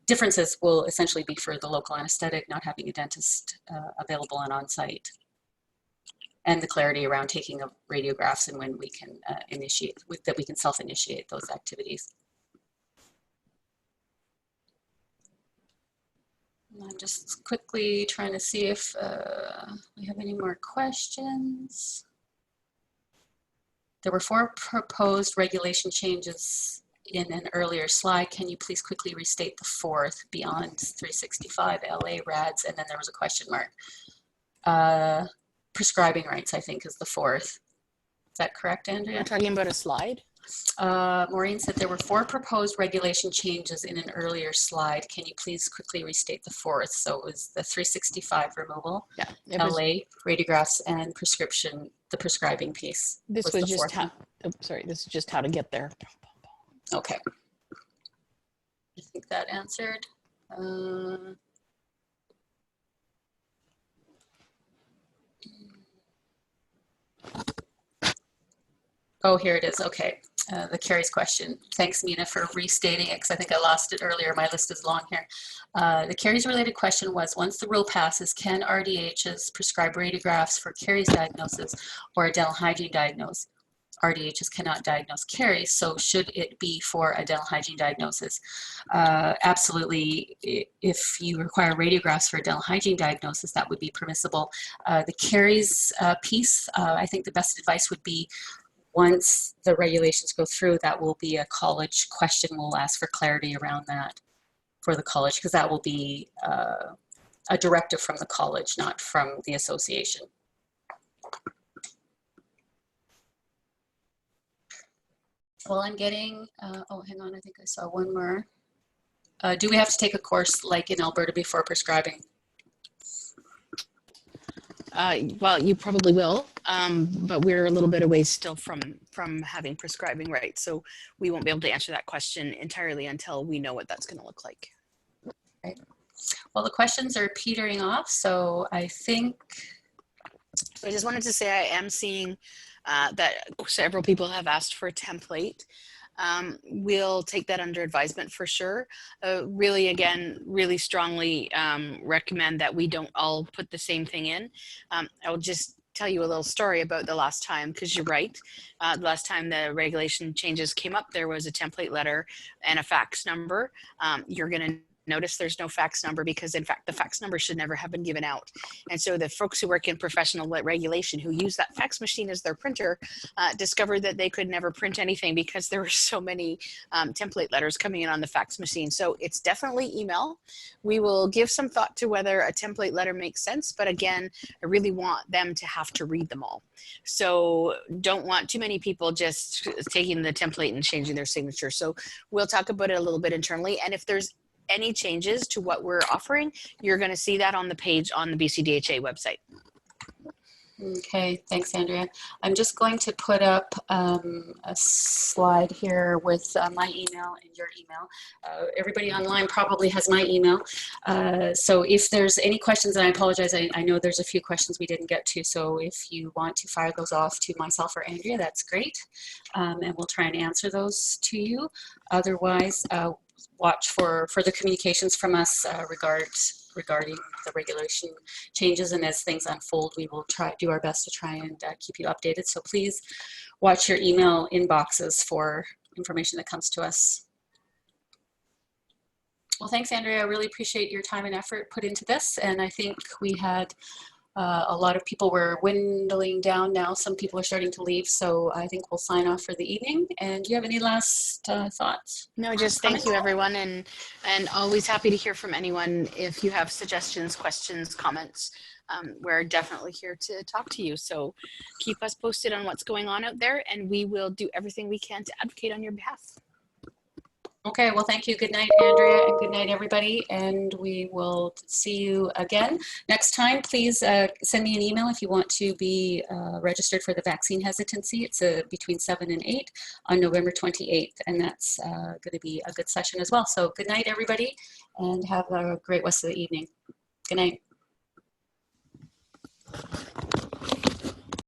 differences will essentially be for the local anesthetic, not having a dentist available and on site, and the clarity around taking of radiographs and when we can that we can self-initiate those activities. I'm just quickly trying to see if we have any more questions. There were 4 proposed regulation changes in an earlier slide. Can you please quickly restate the 4th beyond 365 LA RADs? And then there was a question mark. Prescribing rights, I think, is the 4th. Is that correct, Andrea? You're talking about a slide? Maureen said there were 4 proposed regulation changes in an earlier slide. Can you please quickly restate the 4th? So it was the 365 removal, yeah, LA, radiographs, and the prescribing piece. This was just how, this is just how to get there. Okay. I think that answered. Oh, here it is. Okay. The Carrie's question. Thanks, Mina, for restating it because I think I lost it earlier. My list is long here. The Carrie's related question was, once the rule passes, can RDHs prescribe radiographs for caries diagnosis or a dental hygiene diagnosis? RDHs cannot diagnose caries, so should it be for a dental hygiene diagnosis? Absolutely. If you require radiographs for a dental hygiene diagnosis, that would be permissible. The caries piece, I think the best advice would be, once the regulations go through, that will be a college question. We'll ask for clarity around that for the college, because that will be a directive from the college, not from the association. Well, I'm getting, oh, hang on, I think I saw one more. Do we have to take a course like in Alberta before prescribing? Well, you probably will, but we're a little bit away still from having prescribing rights, so we won't be able to answer that question entirely until we know what that's going to look like. Right. Well, the questions are petering off, so I think. So I just wanted to say I am seeing that several people have asked for a template. we'll take that under advisement for sure. Really, again, really strongly recommend that we don't all put the same thing in. I'll just tell you a little story about the last time, because you're right. The last time the regulation changes came up, there was a template letter and a fax number. You're going to notice there's no fax number because, in fact, the fax number should never have been given out. And so the folks who work in professional regulation who use that fax machine as their printer discovered that they could never print anything because there were so many template letters coming in on the fax machine. So it's definitely email. We will give some thought to whether a template letter makes sense, but again, I really want them to have to read them all. So don't want too many people just taking the template and changing their signature. So we'll talk about it a little bit internally. And if there's any changes to what we're offering, you're going to see that on the page on the BCDHA website. Okay, thanks, Andrea. I'm just going to put up a slide here with my email and your email. Everybody online probably has my email. So if there's any questions, and I apologize, I know there's a few questions we didn't get to, so if you want to fire those off to myself or Andrea, that's great. And we'll try and answer those to you. Otherwise, watch for further communications from us regarding the regulation changes, and as things unfold, we will do our best to try and keep you updated. So please watch your email inboxes for information that comes to us. Well, thanks, Andrea. I really appreciate your time and effort put into this, and I think we had a lot of people were dwindling down now. Some people are starting to leave, so I think we'll sign off for the evening. And do you have any last thoughts? No, just thank you, everyone, and always happy to hear from anyone if you have suggestions, questions, comments. We're definitely here to talk to you. So keep us posted on what's going on out there, and we will do everything we can to advocate on your behalf. Okay, well, thank you. Good night, Andrea, and good night, everybody. And we will see you again next time. Please send me an email if you want to be registered for the vaccine hesitancy. It's between 7 and 8 on November 28th, and that's going to be a good session as well. So good night, everybody, and have a great rest of the evening. Good night.